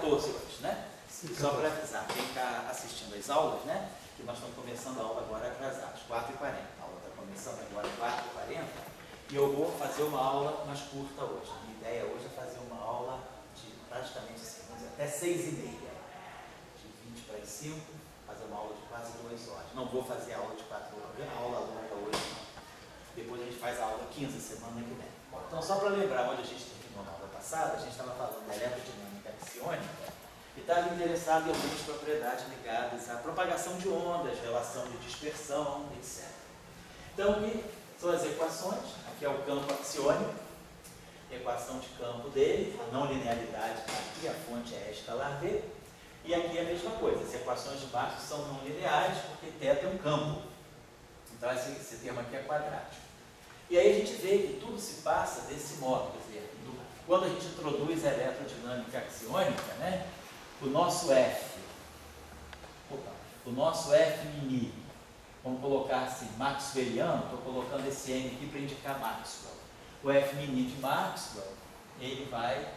14 hoje, né? Só para avisar, quem está assistindo as aulas, né? Que nós estamos começando a aula agora atrasados, 4h40. A aula está começando agora 4h40 e eu vou fazer uma aula mais curta hoje. A minha ideia hoje é fazer uma aula de praticamente até 6h30. De 20 para as 5, fazer uma aula de quase 2 horas. Não vou fazer a aula de 4 horas, a aula longa hoje não. Depois a gente faz a aula 15, semana que vem. Bom, então, só para lembrar onde a gente terminou na aula passada, a gente estava falando da eletrodinâmica axiônica e estava interessado em algumas propriedades ligadas à propagação de ondas, relação de dispersão, etc. Então, aqui são as equações. Aqui é o campo axiônico, equação de campo dele, a não linearidade está aqui, a fonte é escalar V. E aqui é a mesma coisa, as equações de Maxwell são não lineares porque θ é um campo. Então, esse termo aqui é quadrático. E aí a gente vê que tudo se passa desse modo, quer dizer, quando a gente introduz a eletrodinâmica axiônica, né, o nosso F mini, vamos colocar assim, maxwelliano, estou colocando esse M aqui para indicar Maxwell. O F mini de Maxwell, ele vai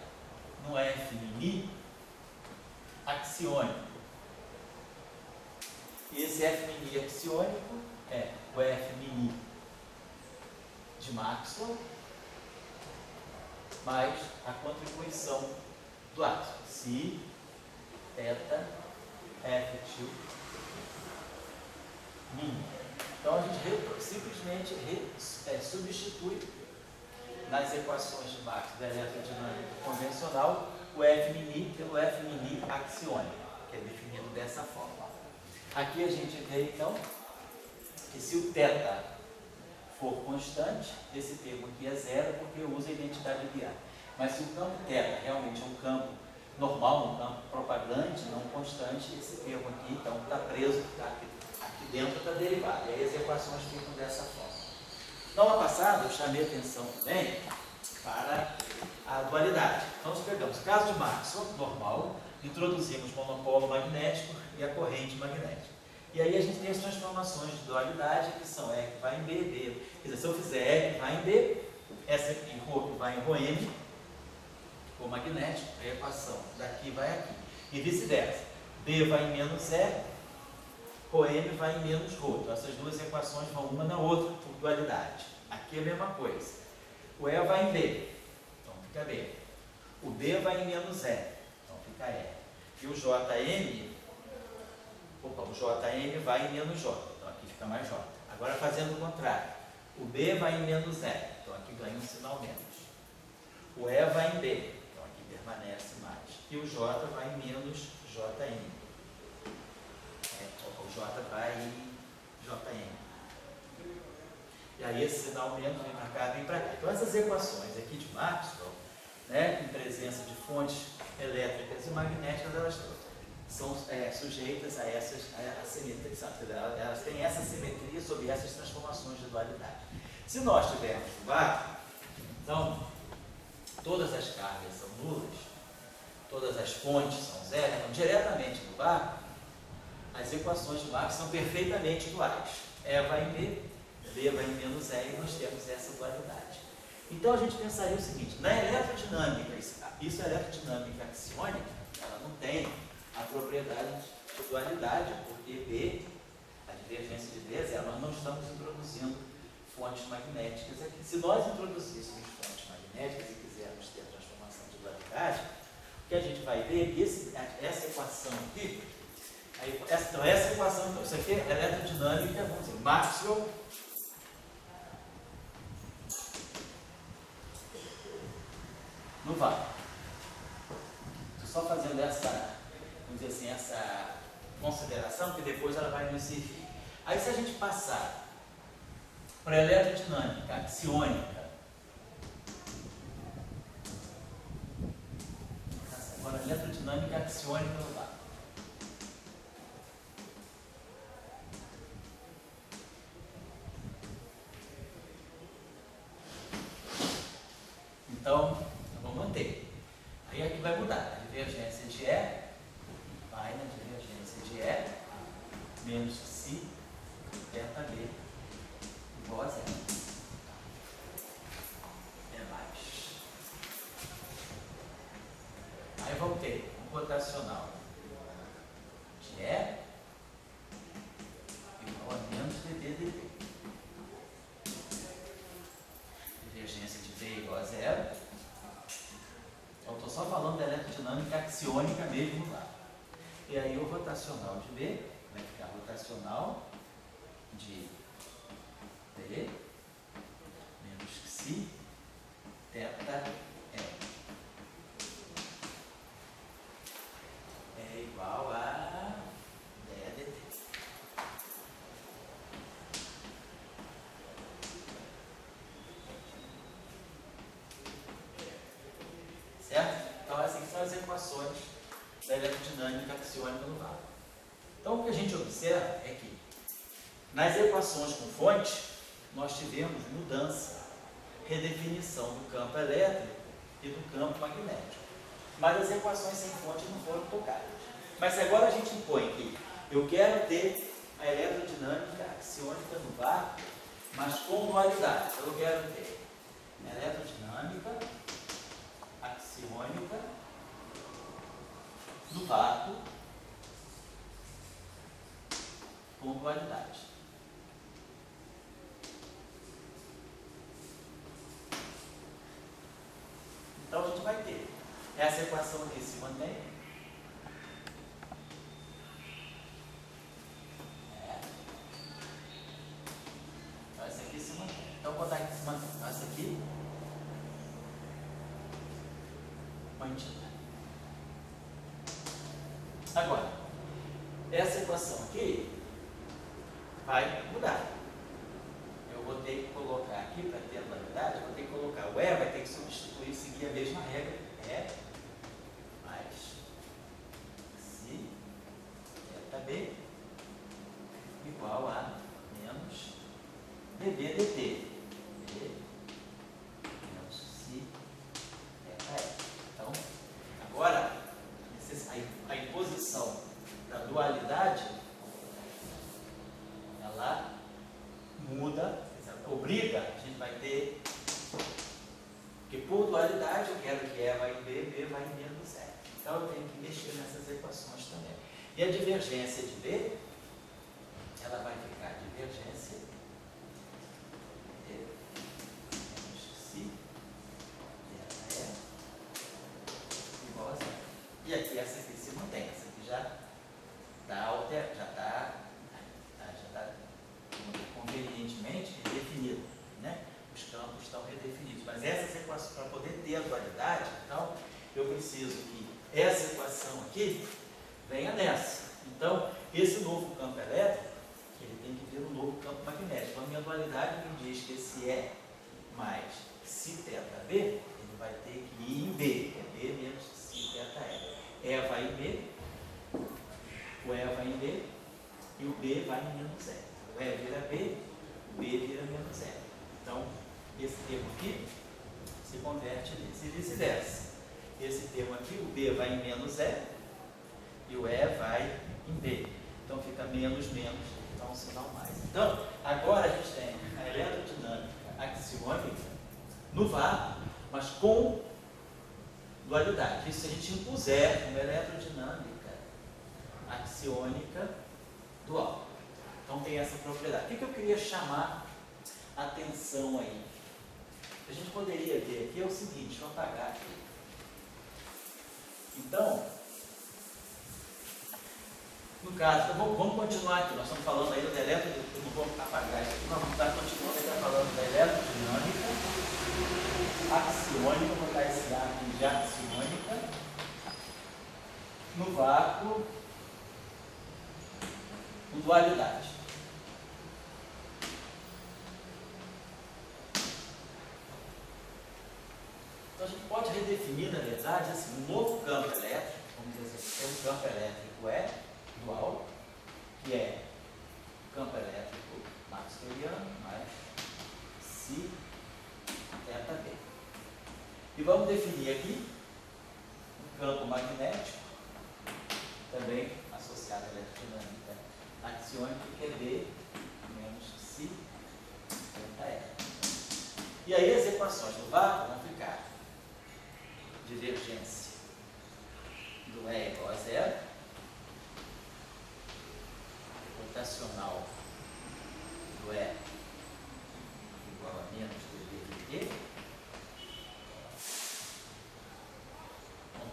no F mini axiônico. E esse F mini axiônico é o F mini de Maxwell mais a contribuição do átomo. Si, θ, F tilde, min. Então a gente simplesmente substitui nas equações de Maxwell da eletrodinâmica convencional o F mini pelo F mini axiônico, que é definido dessa forma. Aqui a gente vê então que se o θ for constante, esse termo aqui é zero porque eu uso a identidade biar. Mas se o campo θ realmente é um campo normal, um campo propagante, não constante, esse termo aqui então está preso, está aqui dentro da derivada. E aí as equações ficam dessa forma. Na aula passada eu chamei a atenção também para a dualidade. Então nós pegamos o caso de Maxwell, normal, introduzimos o monopolo magnético e a corrente magnética. E aí a gente tem as transformações de dualidade, que são E que vai em B, B. Quer dizer, se eu fizer E que vai em B, essa aqui, Rho que vai em Rho-M, o magnético, a equação daqui vai aqui. E vice-versa. B vai em menos E, Rho-M vai em menos Rho. Então essas duas equações vão uma na outra por dualidade. Aqui é a mesma coisa. O E vai em B, então fica B. O B vai em menos E, então fica E. E o JM, o JM vai em menos J, então aqui fica mais J. Agora fazendo o contrário. O B vai em menos E, então aqui ganha um sinal menos. O E vai em B, então aqui permanece mais. E o J vai em menos JM. O J vai em JM. E aí esse sinal menos vem para cá, vem para cá. Então essas equações aqui de Maxwell, né, em presença de fontes elétricas e magnéticas, elas são sujeitas a essa simetria, elas têm essa simetria sobre essas transformações de dualidade. Se nós tivermos um vácuo, então todas as cargas são nulas, todas as fontes são zero, então diretamente no vácuo, as equações de Maxwell são perfeitamente duais. E vai em B, B vai em menos E e nós temos essa dualidade. Então a gente pensaria o seguinte, na eletrodinâmica, isso é eletrodinâmica axiônica, ela não tem a propriedade de dualidade, porque B, a divergência de B é zero. Nós não estamos introduzindo fontes magnéticas aqui. Se nós introduzíssemos fontes magnéticas e quisermos ter a transformação de dualidade, o que a gente vai ver é que essa equação aqui, essa equação, então, isso aqui é eletrodinâmica, vamos dizer, Maxwell no vácuo. Estou só fazendo essa, vamos dizer assim, essa consideração, que depois ela vai nos servir. Aí se a gente passar para a eletrodinâmica axiônica, agora eletrodinâmica axiônica no vácuo. Então, vamos manter. Aí aqui vai mudar. A divergência de E vai na divergência de E menos si θB igual a zero. É mais. Aí vamos rotacional de E igual a menos dB dt. Divergência de V igual a zero. Eu estou só falando da eletrodinâmica axiônica mesmo lá. E aí o rotacional de V vai ficar rotacional de V menos psi θ é igual a dE dt. Certo? Então essas são as equações da eletrodinâmica axiônica no vácuo. Então o que a gente observa é que nas equações com fonte nós tivemos mudança, redefinição do campo elétrico e do campo magnético. Mas as equações sem fonte não foram tocadas. Mas agora a gente impõe que eu quero ter a eletrodinâmica axiônica no vácuo, mas com dualidade. Então eu quero ter a eletrodinâmica axiônica no vácuo com dualidade. Então a gente vai ter essa equação aqui se mantém. Então essa aqui se mantém. Então vou botar aqui se mantém. Então essa aqui mantida. Agora, essa equação aqui vai mudar. Eu vou ter que colocar aqui, para ter a dualidade, eu vou ter que colocar o E, vai ter que substituir, seguir a mesma regra. E mais si θB igual a menos dB dt. B menos si θE. Então, agora, a imposição da dualidade, ela muda, obriga, a gente vai ter, porque por dualidade eu quero que E vai em B, B vai em menos E. Então eu tenho que mexer nessas equações também. E a divergência de B, ela vai ficar divergência de menos si θE igual a zero. E aqui essa aqui se mantém, essa aqui já está convenientemente redefinido, né? Os campos estão redefinidos, mas essas equações, para poder ter a dualidade, então, eu preciso que essa equação aqui venha nessa. Então, esse novo campo elétrico, ele tem que vir um novo campo magnético. Então, a minha dualidade me diz que esse E mais si θB, ele vai ter que ir em B, que é B menos si θE. E vai em B, o E vai em B, e o B vai em menos E. O E vira B, o B vira menos E. Então, esse termo aqui se converte nisso. E vice-versa. Esse termo aqui, o B vai em menos E, e o E vai em B. Então, fica menos, menos, dá um sinal mais. Então, agora a gente tem a eletrodinâmica axiônica no vácuo, mas com dualidade. Isso se a gente impuser uma eletrodinâmica axiônica dual. Então tem essa propriedade. O que eu queria chamar a atenção aí? A gente poderia ver aqui é o seguinte, deixa eu apagar aqui. Então, no caso, vamos continuar aqui, nós estamos falando aí da eletrodinâmica, eu não vou apagar isso aqui, nós vamos estar continuando aí falando da eletrodinâmica axiônica, vou botar esse A aqui de axiônica, no vácuo, com dualidade. Então a gente pode redefinir, na verdade, assim, um novo campo elétrico, vamos dizer assim, tem um campo elétrico E dual, que é o campo elétrico maxwelliano mais si θB. E vamos definir aqui um campo magnético, também associado à eletrodinâmica axiônica, que é B menos si θE. E aí as equações do vácuo vão ficar divergência do E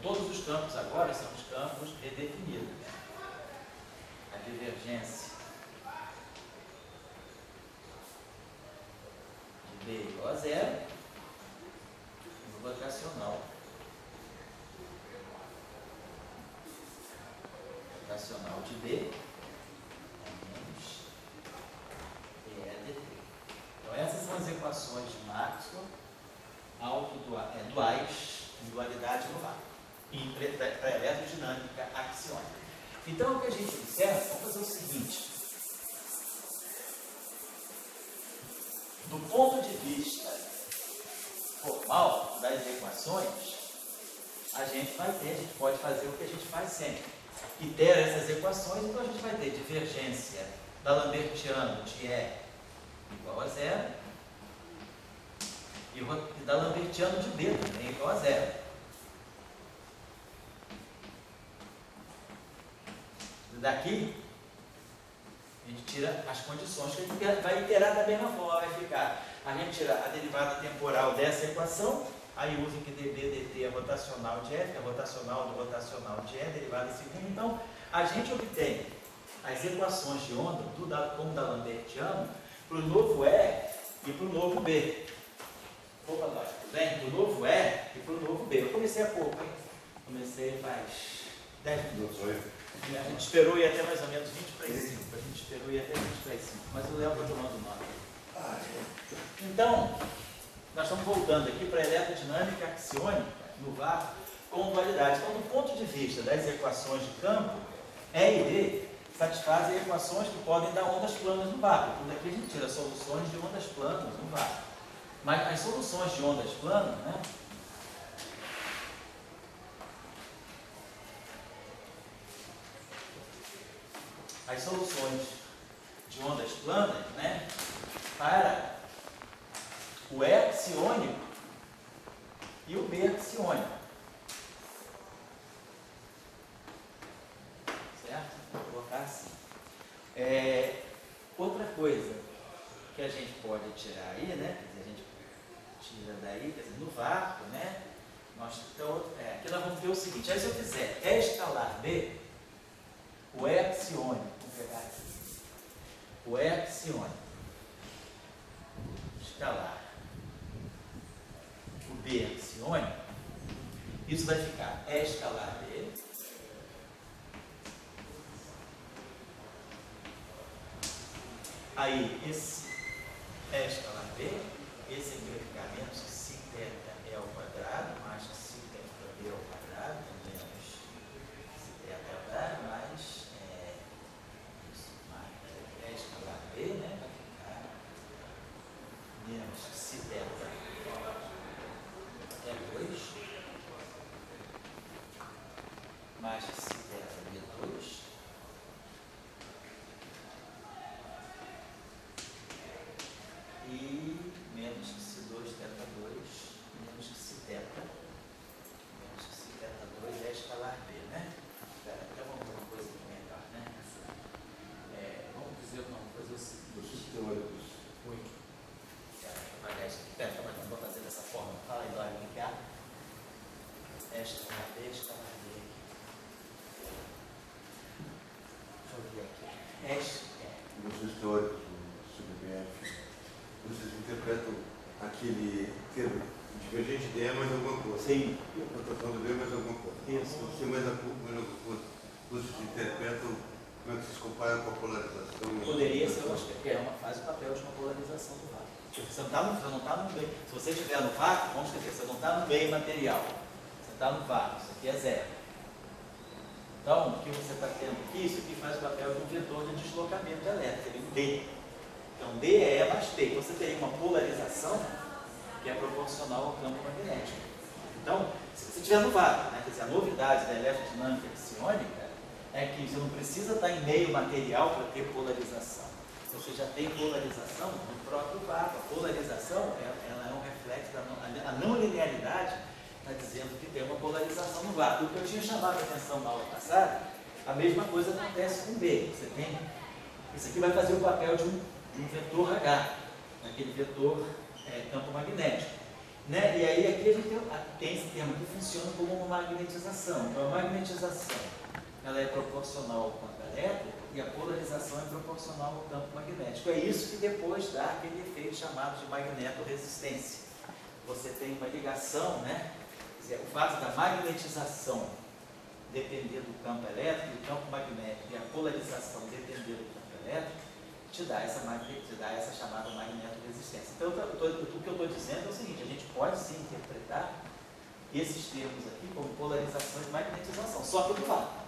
todos os campos agora são os campos redefinidos. A divergência de B igual a zero, no rotacional. Rotacional de B é menos EDT. Então essas são as equações de Maxwell duais, em dualidade no vácuo, para eletrodinâmica axiônica. Então o que a gente observa, vamos fazer o seguinte. Do ponto de vista formal das equações, a gente pode fazer o que a gente faz sempre. Itera essas equações, então a gente vai ter divergência da Lambertiano de E igual a zero e da Lambertiano de B também igual a zero. Daqui, a gente tira as condições, que a gente vai iterar da mesma forma, vai ficar. A gente tira a derivada temporal dessa equação, aí usa que dB dt é rotacional de F, é rotacional do rotacional de E, derivada em segundo. Então, a gente obtém as equações de onda, como da Lambertiano, para o novo E e para o novo B. Opa, nós, tudo bem? Para o novo E e para o novo B. Eu comecei há pouco, hein? Comecei faz 10 minutos. A gente esperou ir até mais ou menos 20 para 5. A gente esperou ir até 20 para 5. Mas o Léo está tomando nota. Então, nós estamos voltando aqui para a eletrodinâmica axiônica no vácuo com dualidade. Então, do ponto de vista das equações de campo, E e D satisfazem equações que podem dar ondas planas no vácuo. Então, daqui a gente tira soluções de ondas planas no vácuo. Mas as soluções de ondas planas, né? As soluções de ondas planas, né? Para o E axiônico e o B axiônico. Certo? Vou colocar assim. Outra coisa que a gente pode tirar aí, né? Quer dizer, a gente tira daí, quer dizer, no vácuo, né? Aqui nós vamos ver o seguinte: aí se eu fizer E escalar B, o E axiônico, vamos pegar aqui, o E axiônico escalar o B axiônico, isso vai ficar E escalar B aí esse E escalar B, esse aqui vai ficar menos que si teta E ao quadrado mais que si teta B ao quadrado, menos si teta ao quadrado mais isso, mais E escalar B, né, vai ficar menos que si teta E2 mais que si teta B2 e menos que C2 teta 2, menos que C teta, menos que C teta 2 é escalar B, né? Então vamos ver uma coisa aqui melhor, né? Vamos fazer o seguinte. Teóricos. Oi. Quero apagar isso aqui. Pera, mas não vou fazer dessa forma. Fala aí, Dória, ligar. Escalar B, escalar B. Deixa eu ver aqui. Nos teóricos do CBPF, vocês interpretam aquele termo divergente de E mais alguma coisa. Sim. E a rotação de B mais alguma coisa. Isso. Você mais alguma coisa. Vocês interpretam como é que vocês comparam com a polarização. Poderia ser, faz o papel de uma polarização do vácuo. Você não está no meio. Se você estiver no vácuo, vamos escrever, você não está no meio material. Você está no vácuo, isso aqui é zero. Então, o que você está tendo aqui, isso aqui faz o papel de um vetor de deslocamento elétrico, seria um D. Então, D é E mais P. Então, você teria uma polarização que é proporcional ao campo magnético. Então, se você estiver no vácuo, né, quer dizer, a novidade da eletrodinâmica axiônica é que você não precisa estar em meio material para ter polarização. Você já tem polarização no próprio vácuo. A polarização ela é um reflexo da não linearidade, está dizendo que tem uma polarização no vácuo. O que eu tinha chamado a atenção na aula passada, a mesma coisa acontece com B. Você tem, isso aqui vai fazer o papel de um vetor H, aquele vetor campo magnético. Né? E aí aqui a gente tem esse termo que funciona como uma magnetização. Então a magnetização ela é proporcional ao campo elétrico e a polarização é proporcional ao campo magnético. É isso que depois dá aquele efeito chamado de magnetorresistência. Você tem uma ligação, né? Quer dizer, o fato da magnetização depender do campo elétrico, do campo magnético, e a polarização depender do campo elétrico, te dá essa chamada magnetorresistência. Então, o que eu estou dizendo é o seguinte: a gente pode sim interpretar esses termos aqui como polarização e magnetização, só que do vácuo.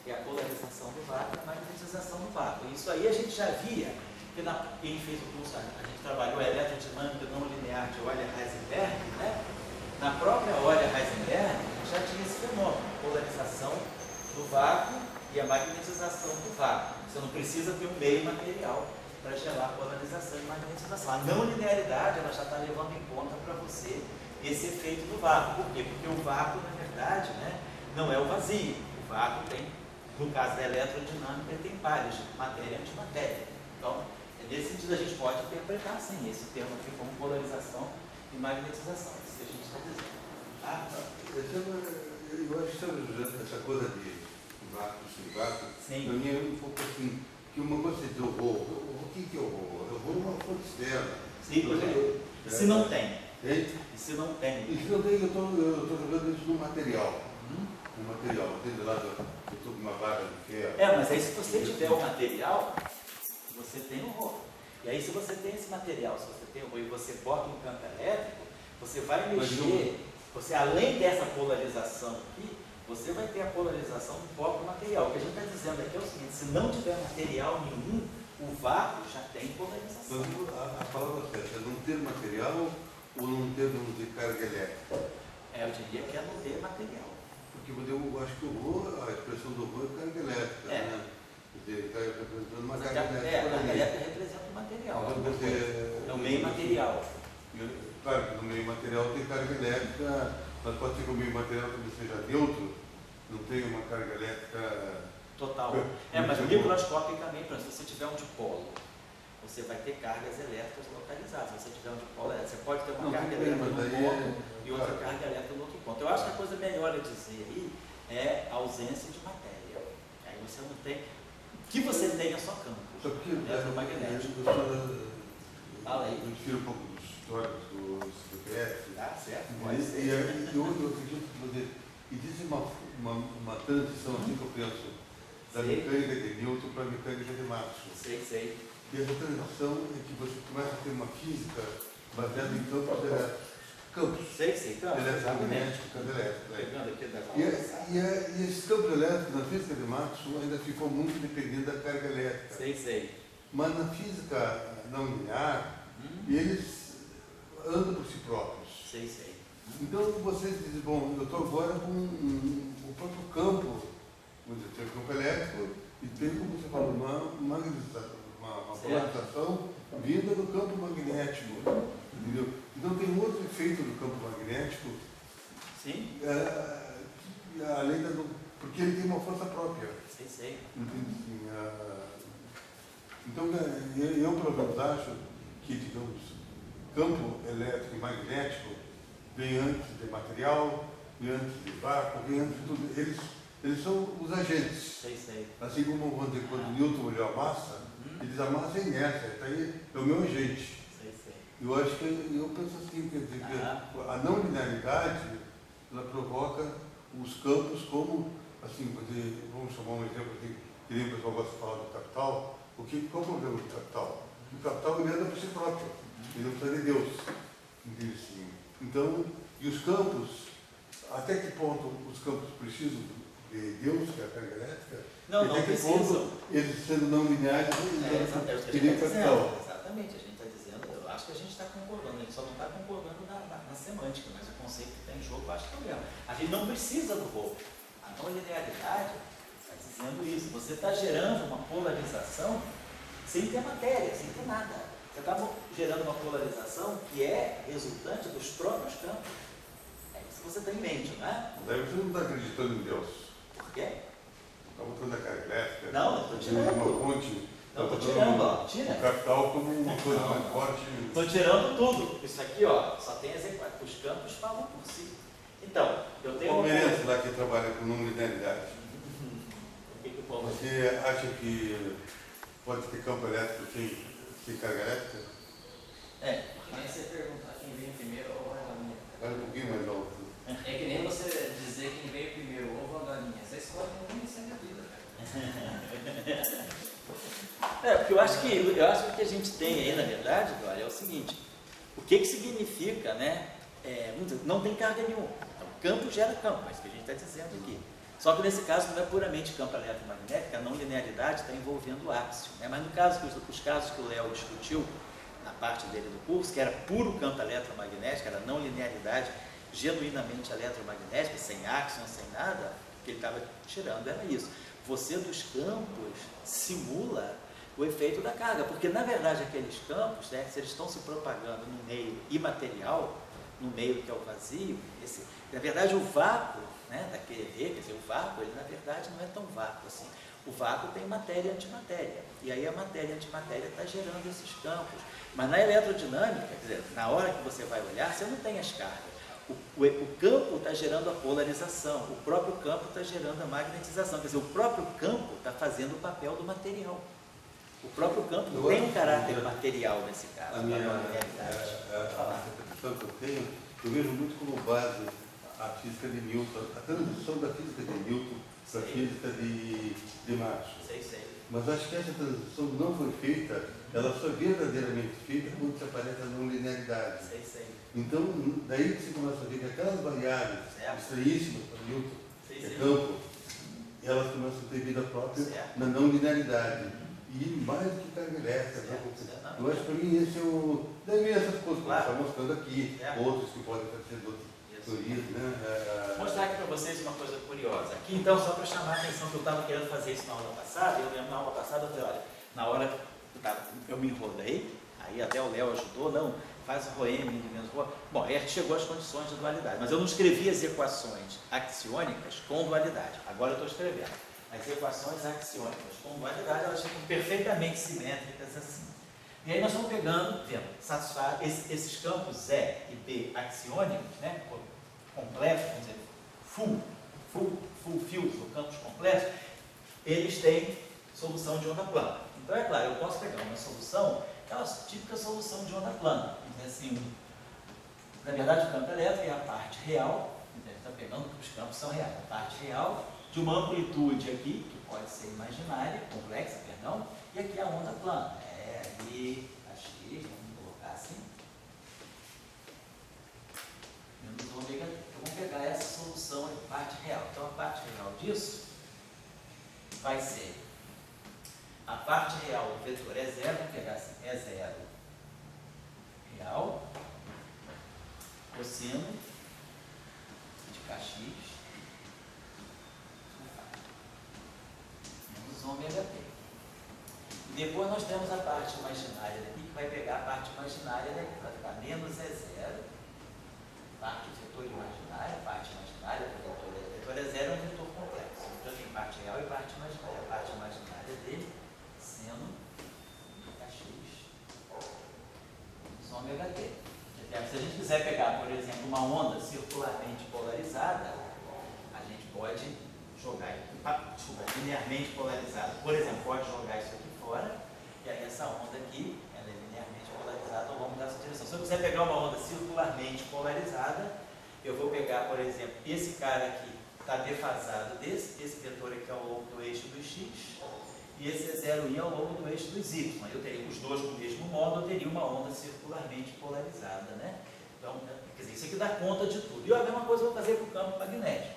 É a polarização do vácuo e a magnetização do vácuo. Isso aí a gente já via, quem fez o curso, a gente trabalhou a eletrodinâmica não linear de Euler-Heisenberg, né? Na própria Euler-Heisenberg já tinha esse fenômeno, a polarização do vácuo e a magnetização do vácuo. Você não precisa ter um meio material para gerar polarização e magnetização. A não linearidade ela já está levando em conta para você esse efeito do vácuo. Por quê? Porque o vácuo, na verdade, né, não é o vazio. O vácuo tem, no caso da eletrodinâmica, ele tem pares de matéria e antimatéria. Então, nesse sentido, a gente pode interpretar, sim, esse termo aqui como polarização e magnetização. Isso que a gente está dizendo. Eu acho que essa coisa de vácuo sem vácuo, para mim é um pouco assim, que uma coisa de horror. O que é horror? Horror é uma fonte externa. Sim, porque se não tem. E se não tem? E se não tem, eu estou jogando isso no material. No material, desde lá, eu estou com uma barra de ferro. Mas aí se você tiver o material, você tem o horror. E aí se você tem esse material, se você tem o horror e você bota um campo elétrico, você vai mexer, você além dessa polarização aqui, você vai ter a polarização do próprio material. O que a gente está dizendo aqui é o seguinte: se não tiver material nenhum, o vácuo já tem polarização. Então, a palavra certa é não ter material ou não ter, vamos dizer, carga elétrica? Eu diria que é não ter material. Porque eu acho que a expressão do horror é carga elétrica, né? Quer dizer, está representando uma carga elétrica. A carga elétrica representa o material. Então, é o meio material. Claro que no meio material tem carga elétrica, mas pode ser que o meio material também seja neutro, não tem uma carga elétrica total. Mas microscopicamente, se você tiver um dipolo, você vai ter cargas elétricas localizadas. Se você tiver um dipolo elétrico, você pode ter uma carga elétrica num ponto e outra carga elétrica no outro ponto. Eu acho que a coisa melhor a dizer aí é a ausência de matéria. Aí você não tem. O que você tem é só campo. Eletromagnético. Fala aí. Eu tiro um pouco dos históricos do CPF. Tá certo. E eu acredito que existe uma transição, assim que eu penso, da mecânica de Newton para a mecânica de Maxwell. Sei. E essa transição é que você começa a ter uma física baseada em campos elétricos. Campos. Eletromagnéticos, campos elétricos. E esses campos elétricos, na física de Maxwell, ainda ficou muito dependendo da carga elétrica. Sei. Mas na física não linear, eles andam por si próprios. Sei. Então vocês dizem, bom, eu estou agora com o próprio campo, vamos dizer, tem o campo elétrico e tem, como você falou, uma polarização vinda do campo magnético. Entendeu? Então tem outro efeito do campo magnético, sim, além porque ele tem uma força própria. Sei. Então eu pelo menos acho que, digamos, campo elétrico e magnético vem antes de material, vem antes de vácuo, vem antes de tudo. Eles são os agentes. Sei. Assim como quando Newton olhou a massa, ele diz: a massa é inércia, está aí, é o meu agente. Sei. Eu acho que eu penso assim, quer dizer, que a não linearidade ela provoca os campos como, assim, vamos chamar um exemplo assim, que nem o pessoal gosta de falar do capital. Qual é o problema do capital? O capital ele anda por si próprio, ele não precisa de Deus. Assim. Então, e os campos, até que ponto os campos precisam de Deus, que é a carga elétrica? Não precisam. Ponto, eles sendo não lineares, eles teriam capital. Exatamente, a gente está dizendo, eu acho que a gente está concordando, a gente só não está concordando na semântica, mas o conceito que está em jogo, eu acho que é o mesmo. A gente não precisa do rho. A não linearidade está dizendo isso. Você está gerando uma polarização sem ter matéria, sem ter nada. Você está gerando uma polarização que é resultante dos próprios campos. É isso que você tem em mente, não é? Daí você não está acreditando em Deus. Por quê? Está botando a carga elétrica. Não, eu estou tirando. Uma fonte Não, estou tirando, ó. Tira. O capital como uma coisa mais forte. Estou tirando tudo. Isso aqui, ó, só tem as equações. Os campos falam por si. Então, eu tenho... O Palmeirense lá que trabalha com não linearidade. Você acha que pode ter campo elétrico sem carga elétrica? É, nem você perguntar quem veio primeiro ou a galinha. Vai um pouquinho mais alto. É que nem você dizer quem veio primeiro, ovo ou a galinha. Você escolhe um e segue a vida, cara. Porque eu acho que o que a gente tem aí, na verdade, Dória, é o seguinte: o que significa, né? Não tem carga nenhuma. Então, campo gera campo, é isso que a gente está dizendo aqui. Só que nesse caso não é puramente campo eletromagnético, a não linearidade está envolvendo o áxio. Né? Mas no caso, os casos que o Léo discutiu na parte dele do curso, que era puro campo eletromagnético, era não linearidade, genuinamente eletromagnética, sem áxio, sem nada, o que ele estava tirando era isso. Você dos campos simula o efeito da carga, porque na verdade aqueles campos, né, se eles estão se propagando no meio imaterial, no meio que é o vazio, na verdade o vácuo, né, daquele quer dizer, o vácuo, ele na verdade não é tão vácuo assim. O vácuo tem matéria e antimatéria, e aí a matéria e a antimatéria está gerando esses campos. Mas na eletrodinâmica, quer dizer, na hora que você vai olhar, você não tem as cargas. O campo está gerando a polarização, o próprio campo está gerando a magnetização, quer dizer, o próprio campo está fazendo o papel do material. O próprio campo tem um caráter material nesse caso. A interpretação que eu tenho, eu vejo muito como base a física de Newton, a transição da física de Newton para a física de Marx. Sei. Mas acho que essa transição não foi feita, ela só é verdadeiramente feita quando se aparece a não linearidade. Sei. Então, daí que você começa a ver que aquelas variáveis estranhíssimas para Newton, que é campo, elas começam a ter vida própria na não linearidade. E mais do que carga elétrica. Eu acho que para mim esse é o... Daí essas coisas que está mostrando aqui, outros que podem ser de outras teorias, né? Vou mostrar aqui para vocês uma coisa curiosa. Aqui então, só para chamar a atenção, que eu estava querendo fazer isso na aula passada, eu lembro na aula passada, eu falei, olha, na hora eu me enrolei, aí até o Léo ajudou, não, faz o Roem, menos rua. Bom, aí a gente chegou às condições de dualidade, mas eu não escrevi as equações axiônicas com dualidade, agora eu estou escrevendo. As equações axiônicas com dualidade, elas ficam perfeitamente simétricas assim. E aí nós vamos pegando, vendo, satisfaz esses campos E e B axiônicos, né, completos, vamos dizer, full fields, ou campos completos, eles têm solução de onda plana. Então, é claro, eu posso pegar uma solução, aquela típica solução de onda plana. Assim, na verdade, o campo elétrico é a parte real, a gente está pegando que os campos são reais, a parte real de uma amplitude aqui, que pode ser imaginária, complexa, perdão, e aqui a onda plana. Ali, a X, vamos colocar assim. Menos ômega. Então, vamos pegar essa solução de parte real. Então, a parte real disso vai ser a parte real do vetor é zero, vamos pegar assim, é zero real, cosseno de kx menos ômega t. E depois nós temos a parte imaginária daqui, que vai pegar a parte imaginária daqui, vai ficar menos é zero, parte do vetor imaginária, parte imaginária do vetor. O vetor é zero é um vetor complexo, então tem parte real e parte imaginária. A parte imaginária dele, seno kx menos ômega t. Se a gente quiser pegar, por exemplo, uma onda circularmente polarizada, a gente pode jogar, linearmente polarizada. Por exemplo, pode jogar isso aqui fora, e aí essa onda aqui, ela é linearmente polarizada ao longo dessa direção. Se eu quiser pegar uma onda circularmente polarizada, eu vou pegar, por exemplo, esse cara aqui está defasado esse vetor aqui ao longo do eixo do x, e esse é 0i ao longo do eixo dos y. Eu teria os dois com o mesmo modo, eu teria uma onda circularmente polarizada, né? Então, quer dizer, isso aqui dá conta de tudo. E a mesma coisa eu vou fazer para o campo magnético.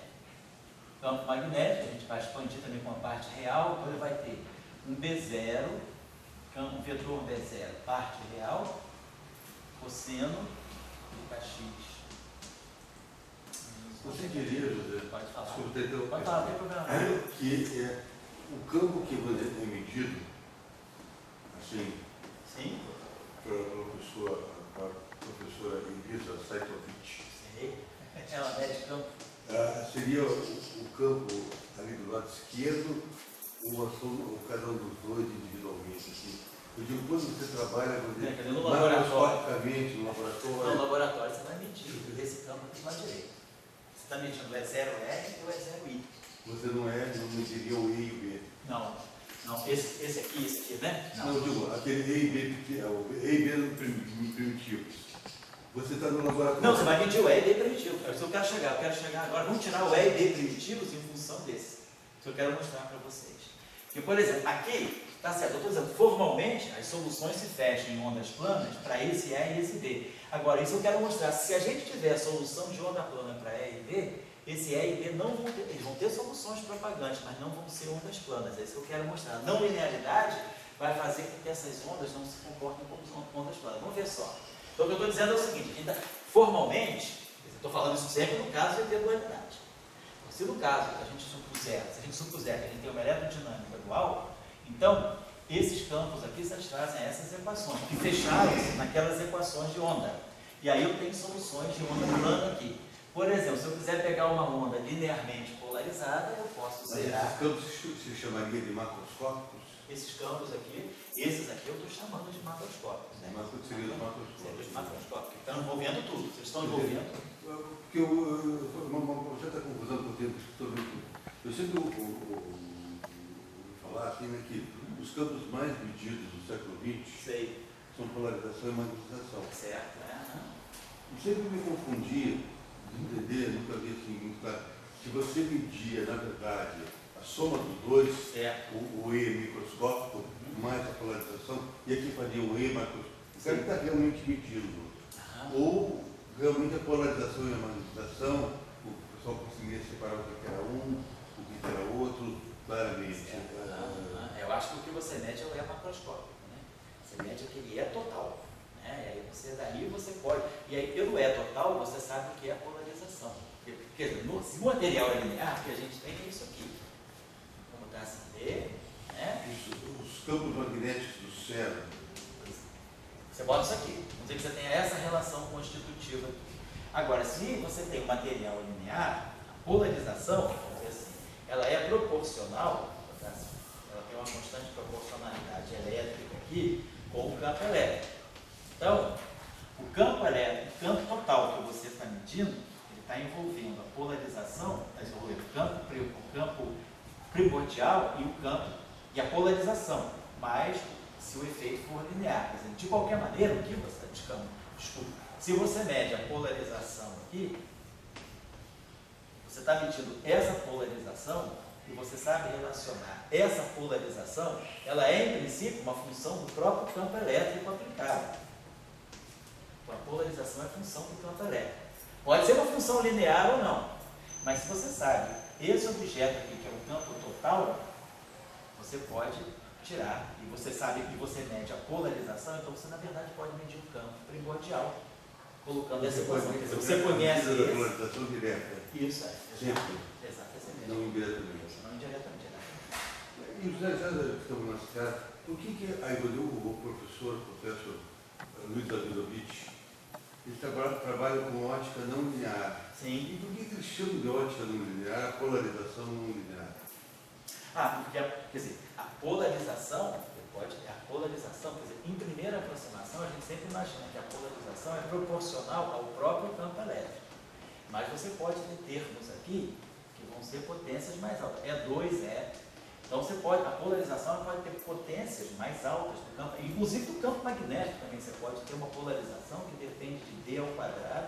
O campo magnético, a gente vai expandir também com a parte real, então ele vai ter um B0, um vetor B0, parte real, cosseno de kx. Você diria, José, pode falar. Pode falar, não tem problema. Que é o campo que você tem medido, assim, Sim. para a professora Elisa Saitovic. Sei. Ela mede campo. Seria o campo ali do lado esquerdo ou cada um dos dois individualmente, assim. Eu digo, quando você trabalha no laboratório, macroscopicamente no laboratório. No laboratório você vai medir esse campo aqui do lado direito. Você está medindo o E0R ou E0I. Você não mediria o E e o B. Não, esse aqui, né? Não, eu digo, aquele E e B pequeno, o E e B primitivos. Você está no laboratório. Não, você vai medir o E e B primitivo. É isso que eu quero chegar agora. Vamos tirar o E e B primitivos em função desse. Isso que eu quero mostrar para vocês. Porque, por exemplo, aqui, tá certo, eu estou dizendo, formalmente, as soluções se fecham em ondas planas para esse E e esse B. Agora, isso eu quero mostrar. Se a gente tiver a solução de onda plana para E e B, esse E e B não vão ter, eles vão ter soluções propagantes, mas não vão ser ondas planas. É isso que eu quero mostrar. A não linearidade vai fazer com que essas ondas não se comportem como ondas planas. Vamos ver só. Então, o que eu estou dizendo é o seguinte, formalmente, eu estou falando isso sempre no caso de dualidade. Se no caso a gente supuser que a gente tem uma eletrodinâmica dual, então esses campos aqui satisfazem essas equações, que fecharam-se naquelas equações de onda. E aí eu tenho soluções de onda plana aqui. Por exemplo, se eu quiser pegar uma onda linearmente polarizada, eu posso zerar. Esses campos se chamaria de macroscópicos? Esses campos aqui, esses aqui eu estou chamando de macroscópicos. Né? Seria os macroscópicos. Seria os macroscópicos. Estão envolvendo tudo. Vocês estão envolvendo. Porque uma certa confusão que eu tenho eu sempre ouvi falar assim, né, que os campos mais medidos do século XX são polarização e magnetização. Certo, né? E sempre me confundia de entender, nunca vi assim muito claro, que você media, na verdade, a soma dos dois, o E microscópico, mais a polarização, e aqui fazia o E macroscópico. O cara está realmente medindo. Ou realmente a polarização e a magnetização, o pessoal conseguia separar o que era um, o que era outro, claramente. Eu acho que o que você mede é o E macroscópico, né? Você mede aquele E total, né? E aí daí você pode, e aí pelo E total você sabe o que é a polarização. Quer dizer, no material linear que a gente tem é isso aqui. Como está assim, D, né? Os campos magnéticos do cérebro. Você bota isso aqui. Vamos dizer que você tem essa relação constitutiva aqui. Agora, se você tem um material linear, a polarização, vamos dizer assim, ela é proporcional, ela tem uma constante proporcionalidade elétrica aqui com o campo elétrico. Então, o campo elétrico, o campo total que você está medindo, ele está envolvendo a polarização, está envolvendo o campo primordial e a polarização, mas se o efeito for linear. Quer dizer, de qualquer maneira, o que você está buscando? Desculpa, se você mede a polarização aqui, você está medindo essa polarização e você sabe relacionar essa polarização, ela é, em princípio, uma função do próprio campo elétrico aplicado. Então, a polarização é função do campo elétrico. Pode ser uma função linear ou não, mas se você sabe esse objeto aqui, que é o campo total, você pode tirar, e você sabe que você mede a polarização, então você na verdade pode medir o campo primordial, colocando essa equação. Você conhece a polarização direta. Isso, Sempre. Exatamente. Não indiretamente. Não indiretamente. E já estamos nessa cara, por que o professor Luiz Davidovich, ele trabalha com ótica não linear? Sim. E por que eles chamam de ótica não linear a polarização não linear? Porque, quer dizer, a polarização, quer dizer, em primeira aproximação, a gente sempre imagina que a polarização é proporcional ao próprio campo elétrico. Mas você pode ter termos aqui que vão ser potências mais altas. E2, Então a polarização pode ter potências mais altas do campo, inclusive do campo magnético também. Você pode ter uma polarização que depende de D ao quadrado,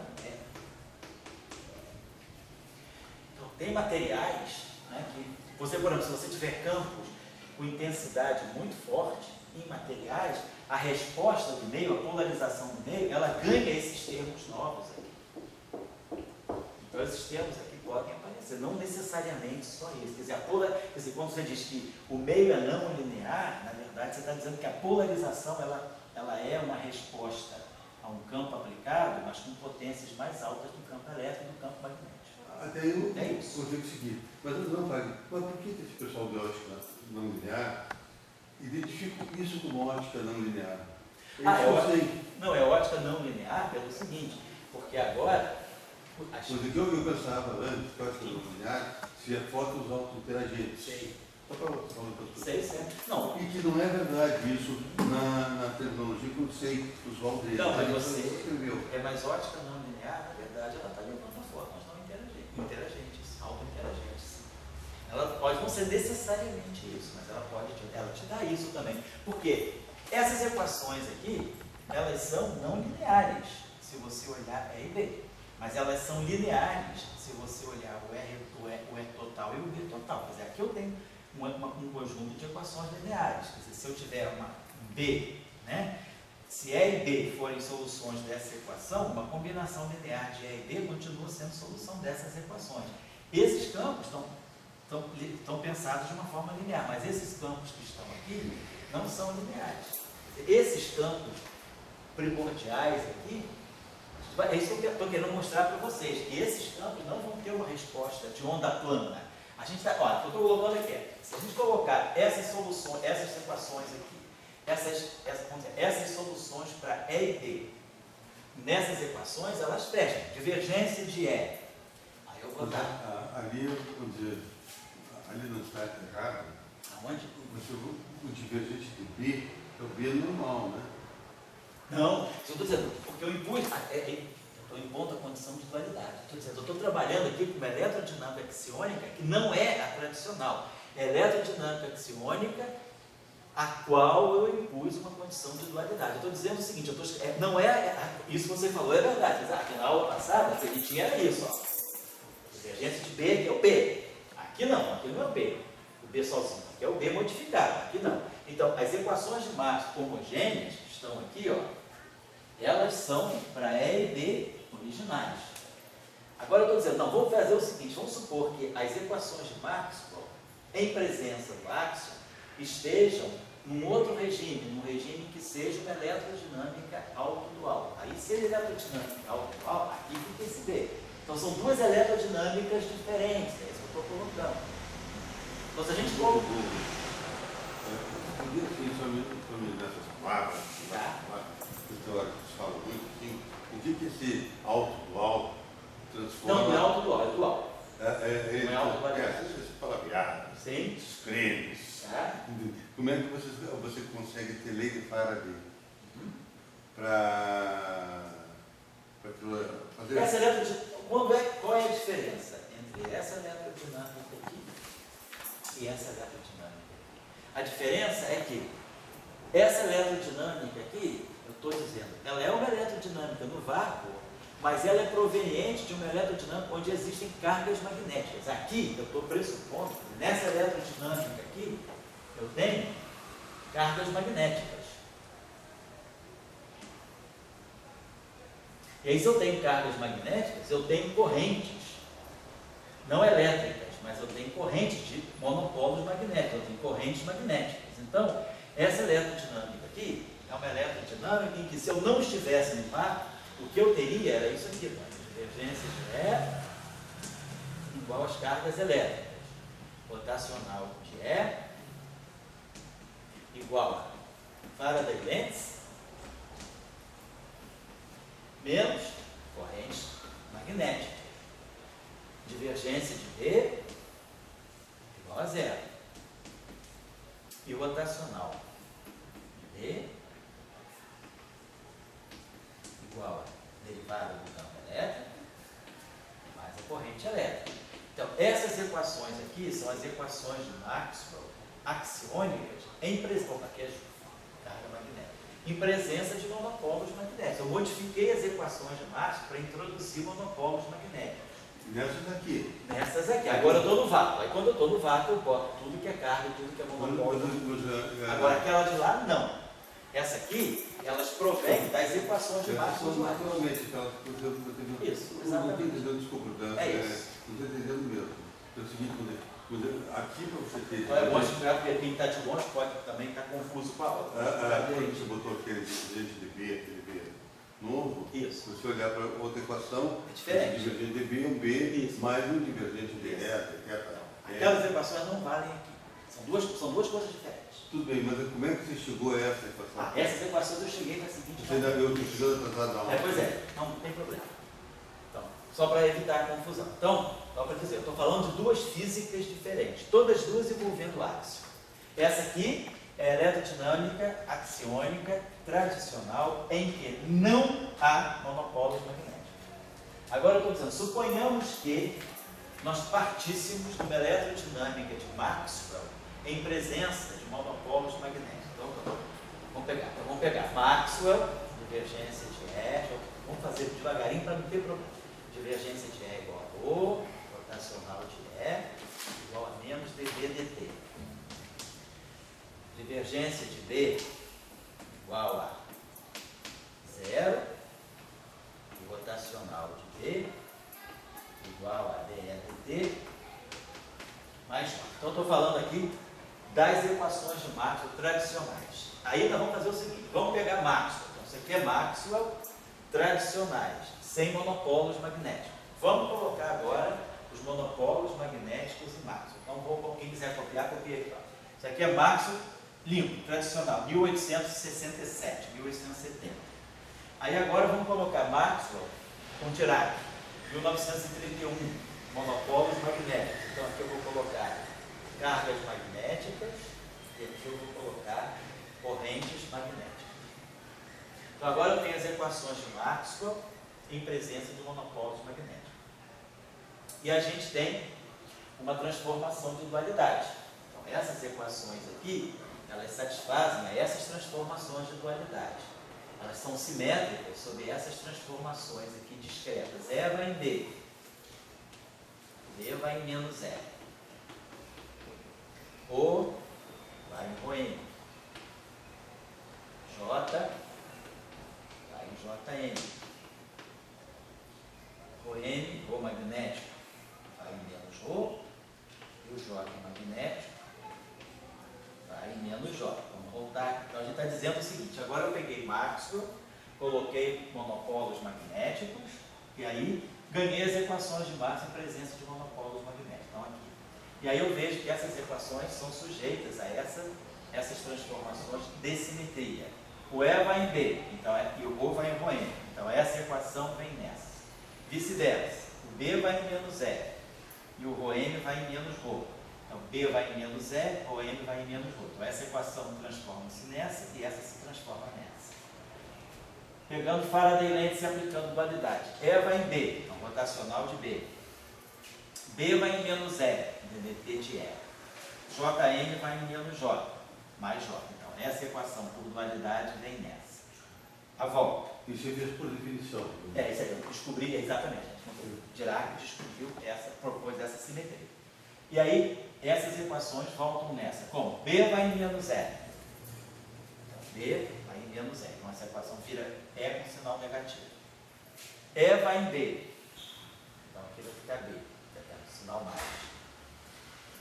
Então tem materiais, né, que você, por exemplo, se você tiver campos com intensidade muito forte em materiais, a resposta do meio, a polarização do meio, ela ganha esses termos novos aqui. Então esses termos aqui podem aparecer, não necessariamente só isso. Quer dizer, quando você diz que o meio é não linear, na verdade você está dizendo que a polarização ela é uma resposta a um campo aplicado, mas com potências mais altas do campo elétrico e do campo magnético. Até eu consigo seguir. Mas por que esse pessoal de ótica não linear identifica isso como ótica não linear? É ótica não linear pelo seguinte, porque agora... Porque eu pensava antes que a ótica não linear se é fótons auto-interagentes. Só para você falar para as Sei, sei. Não, E que não é verdade isso na terminologia conceitual usual dele. Não, mas Ele você- escreveu. é mais ótica não linear, na verdade, ela está levando formas não interagentes, auto-interagentes. Ela pode não ser necessariamente isso, mas ela te dá isso também. Porque essas equações aqui, elas são não lineares, se você olhar E e B. Mas elas são lineares, se você olhar o R total e o B total. Quer dizer, aqui eu tenho um conjunto de equações lineares. Quer dizer, se eu tiver uma B, né? Se E e B forem soluções dessa equação, uma combinação linear de E e B continua sendo solução dessas equações. Esses campos estão pensados de uma forma linear, mas esses campos que estão aqui não são lineares. Esses campos primordiais aqui, é isso que eu estou querendo mostrar para vocês, que esses campos não vão ter uma resposta de onda plana. A gente está, olha, eu estou colocando aqui, se a gente colocar essas soluções, essas equações aqui, essas soluções para E e B, nessas equações, elas fecham, divergência de E. Aí eu vou dar... Ali, vamos dizer, ali não está errado. Aonde? O divergente de B é o B normal, né? Não, eu estou dizendo, porque eu impus, eu estou impondo a condição de dualidade. Estou dizendo, eu estou trabalhando aqui com uma eletrodinâmica axiônica que não é a tradicional. É a eletrodinâmica axiônica a qual eu impus uma condição de dualidade. Eu estou dizendo o seguinte, isso que você falou é verdade. Aqui na aula passada, o que ele tinha era isso, ó. Divergência de B, que é o B. Aqui não é o B. O B sozinho, aqui é o B modificado, aqui não. Então, as equações de Maxwell homogêneas que estão aqui, ó, elas são para E e B originais. Agora eu estou dizendo, não, vamos fazer o seguinte, vamos supor que as equações de Maxwell, em presença do áxion, estejam num outro regime, num regime que seja uma eletrodinâmica autodual. Aí, se a eletrodinâmica autodual, aqui fica esse B. Então, são duas eletrodinâmicas diferentes, é isso que eu estou colocando. Então, se a gente colocou... Principalmente nessas palavras, que teóricos falam muito, assim, o que esse autodual transforma... Não é autodual, é dual. Não é autodualidade. Esses palavreados, Sim. esses cremes. Como é que você consegue ter lei de Faraday para fazer... Essa qual é a diferença entre essa eletrodinâmica aqui e essa eletrodinâmica aqui? A diferença é que essa eletrodinâmica aqui, eu estou dizendo, ela é uma eletrodinâmica no vácuo, mas ela é proveniente de uma eletrodinâmica onde existem cargas magnéticas. Aqui, eu estou pressupondo que nessa eletrodinâmica aqui, eu tenho cargas magnéticas. E aí, se eu tenho cargas magnéticas, eu tenho correntes, não elétricas, mas eu tenho correntes de monopolos magnéticos, eu tenho correntes magnéticas. Então, essa eletrodinâmica aqui é uma eletrodinâmica em que, se eu não estivesse no vácuo, o que eu teria era isso aqui, divergência de E igual às cargas elétricas. Rotacional de E igual a Faraday lentes menos correntes magnéticas. Divergência de B igual a zero. E rotacional de B igual a derivada do campo elétrico mais a corrente elétrica. Então, essas equações aqui são as equações de Maxwell axiônicas em presença, aqui é carga magnética, em presença de monopolos magnéticos. Eu modifiquei as equações de Maxwell para introduzir monopolos magnéticos. Nessas aqui. Agora eu estou no vácuo. Aí quando eu estou no vácuo, eu boto tudo que é carga, tudo que é monopólio. Agora aquela de lá, não. Essa aqui, elas provêm das equações de Maxwell. Naturalmente, Isso, exatamente. Desculpa, É isso. não estou entendendo mesmo. É o seguinte, aqui para você ter... É bom explicar, porque quem está de longe pode também estar confuso com a outra. Quando você botou aquele divergente de B, aquele B novo, Isso. se você olhar para outra equação, É diferente. o divergente de B é um B, Isso. mais um divergente de E, etc. Aquelas equações não valem aqui. São duas coisas diferentes. Tudo bem, mas como é que você chegou a essa equação? Essas equações eu cheguei na seguinte Você ainda eu estou chegando atrasado na aula. Pois é, não tem problema. Então, Só para evitar a confusão. Então, só para dizer, eu estou falando de duas físicas diferentes, todas duas envolvendo áxio. Essa aqui é a eletrodinâmica axiônica tradicional, em que não há monopolos magnéticos. Agora eu estou dizendo, suponhamos que nós partíssemos de uma eletrodinâmica de Maxwell em presença de monopolos magnéticos. Então, vamos pegar Maxwell, divergência de E, vamos fazer devagarinho para não ter problema. Divergência de E igual a O, rotacional de E igual a menos dV dt. Divergência de B igual a 0 e rotacional de B igual a dE dt mais 1. Então, estou falando aqui das equações de Maxwell tradicionais. Aí nós vamos fazer o seguinte, vamos pegar Maxwell. Então, isso aqui é Maxwell tradicionais, sem monopolos magnéticos. Vamos colocar agora os monopolos magnéticos em Maxwell. Então, quem quiser copiar, copia aqui. Ó. Isso aqui é Maxwell limpo, tradicional, 1867, 1870. Aí agora vamos colocar Maxwell com Dirac, 1931, monopolos magnéticos. Então aqui eu vou colocar cargas magnéticas e aqui eu vou colocar correntes magnéticas. Então agora eu tenho as equações de Maxwell em presença de monopolos magnéticos. E a gente tem uma transformação de dualidade. Então essas equações aqui, elas satisfazem a essas transformações de dualidade. Elas são simétricas sobre essas transformações aqui discretas. E vai em B. B vai em menos E. O vai em Rho. J vai em JN. Rho magnético vai em menos Rho. E o J magnético vai em menos J. Vamos voltar. Então a gente está dizendo o seguinte, agora eu peguei Maxwell, coloquei monopolos magnéticos, e aí ganhei as equações de Maxwell em presença de monopolos magnéticos. Então aqui. E aí eu vejo que essas equações são sujeitas a essas transformações de simetria. O E vai em B, então e o Rho vai em Rho N. Então essa equação vem nessa. Vice-versa. O B vai em menos E e o Rho N vai em menos Rho. Então, B vai em menos E, Rho M vai em menos Rho. Então, essa equação transforma-se nessa e essa se transforma nessa. Pegando Faraday-Lentz e aplicando dualidade. E vai em B, então, rotacional de B. B vai em menos E, ddt de E. Jn vai em menos J, mais J. Então, essa equação por dualidade vem nessa. A volta. Isso é mesmo por definição. É, isso aí, eu descobri exatamente. Dirac descobriu propôs essa simetria. E aí, essas equações voltam nessa. Como? B vai em menos E. Então, B vai em menos E. Então, essa equação vira E com sinal negativo. E vai em B. Então, aqui vai ficar B. Com sinal mais.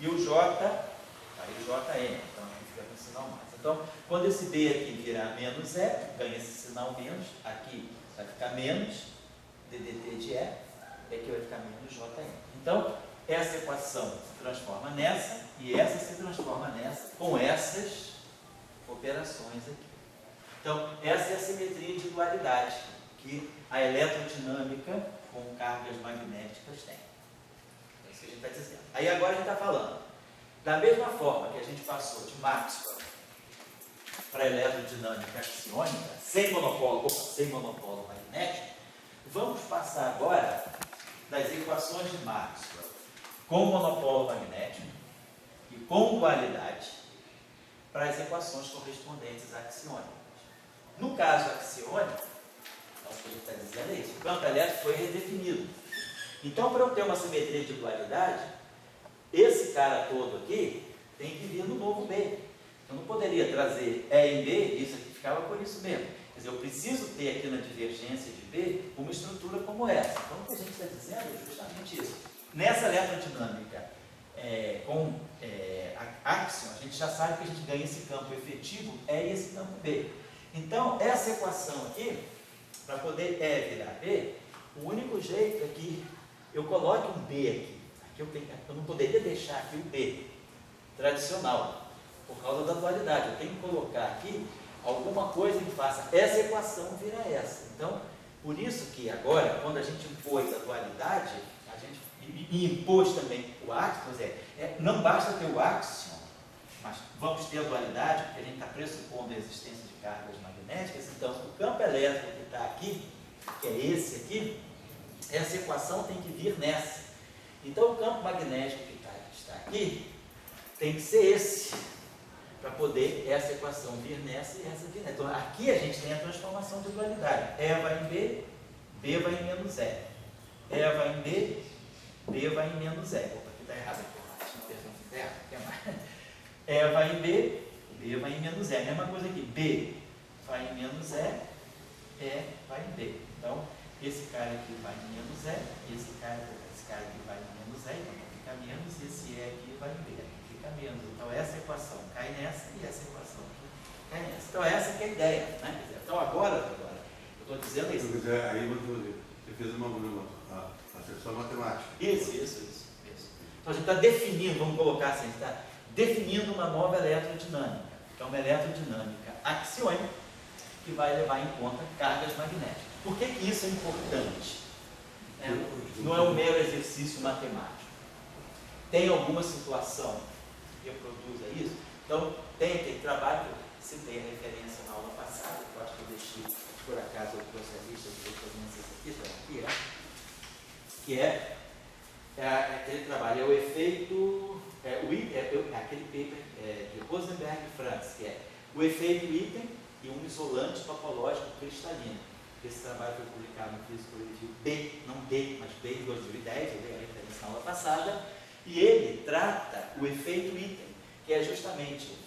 E o J vai em JN. Então, aqui fica com sinal mais. Então, quando esse B aqui virar menos E, ganha esse sinal menos. Aqui vai ficar menos ddt de E. E aqui vai ficar menos JN. Então, essa equação se transforma nessa e essa se transforma nessa com essas operações aqui. Então, essa é a simetria de dualidade que a eletrodinâmica com cargas magnéticas tem. É isso que a gente está dizendo. Aí agora a gente está falando, da mesma forma que a gente passou de Maxwell para a eletrodinâmica axiônica, sem monopolo magnético, vamos passar agora das equações de Maxwell com monopolo magnético e com dualidade para as equações correspondentes axiônicas. No caso axiônico, então, o que a gente está dizendo é isso, o campo elétrico foi redefinido. Então, para eu ter uma simetria de dualidade, esse cara todo aqui tem que vir no novo B. Eu não poderia trazer E em B, isso aqui ficava por isso mesmo. Quer dizer, eu preciso ter aqui na divergência de B uma estrutura como essa. Então, o que a gente está dizendo é justamente isso. Nessa eletrodinâmica com axion, a gente já sabe que a gente ganha esse campo efetivo E e esse campo B. Então, essa equação aqui, para poder E virar B, o único jeito é que eu coloque um B aqui. Eu não poderia deixar aqui o B tradicional, por causa da dualidade. Eu tenho que colocar aqui alguma coisa que faça essa equação virar essa. Então, Por isso que agora, quando a gente impôs a dualidade, a gente impôs também o áxion, não basta ter o áxion, mas vamos ter a dualidade, porque a gente está pressupondo a existência de cargas magnéticas. Então, o campo elétrico que está aqui, que é esse aqui, essa equação tem que vir nessa. Então, o campo magnético que está aqui tem que ser esse, para poder essa equação vir nessa e essa vir nessa. Então, aqui a gente tem a transformação de dualidade. E vai em B, B vai em menos E. E vai em B, B vai em menos E. Opa, aqui está errado aqui, não perdão, está errado, o que mais? E vai em B, B vai em menos E. A mesma coisa aqui, B vai em menos E vai em B. Então, esse cara aqui vai em menos E, esse cara aqui vai em menos E, então fica menos, e esse E aqui vai em B, fica menos. Então, essa equação cai nessa e essa equação aqui cai nessa. Então, essa que é a ideia, né? Então, agora eu estou dizendo isso. Aí você fez uma acessão matemática. Isso. Então, a gente está definindo, vamos colocar assim, a gente está definindo uma nova eletrodinâmica, que é uma eletrodinâmica axiônica, que vai levar em conta cargas magnéticas. Por que isso é importante? Não é um mero exercício matemático. Tem alguma situação que reproduza isso? Então, tem aquele trabalho que eu citei a referência na aula passada, que eu acho que eu deixei, por acaso, eu trouxe a lista de referências aqui, que é aquele trabalho, é o efeito, aquele paper de Rosenberg e Franz, que é o efeito Witten e um isolante topológico cristalino. Esse trabalho foi publicado no Physical Review B, não D, mas B em 2010, eu dei a referência na aula passada, e ele trata o efeito Witten, que é justamente...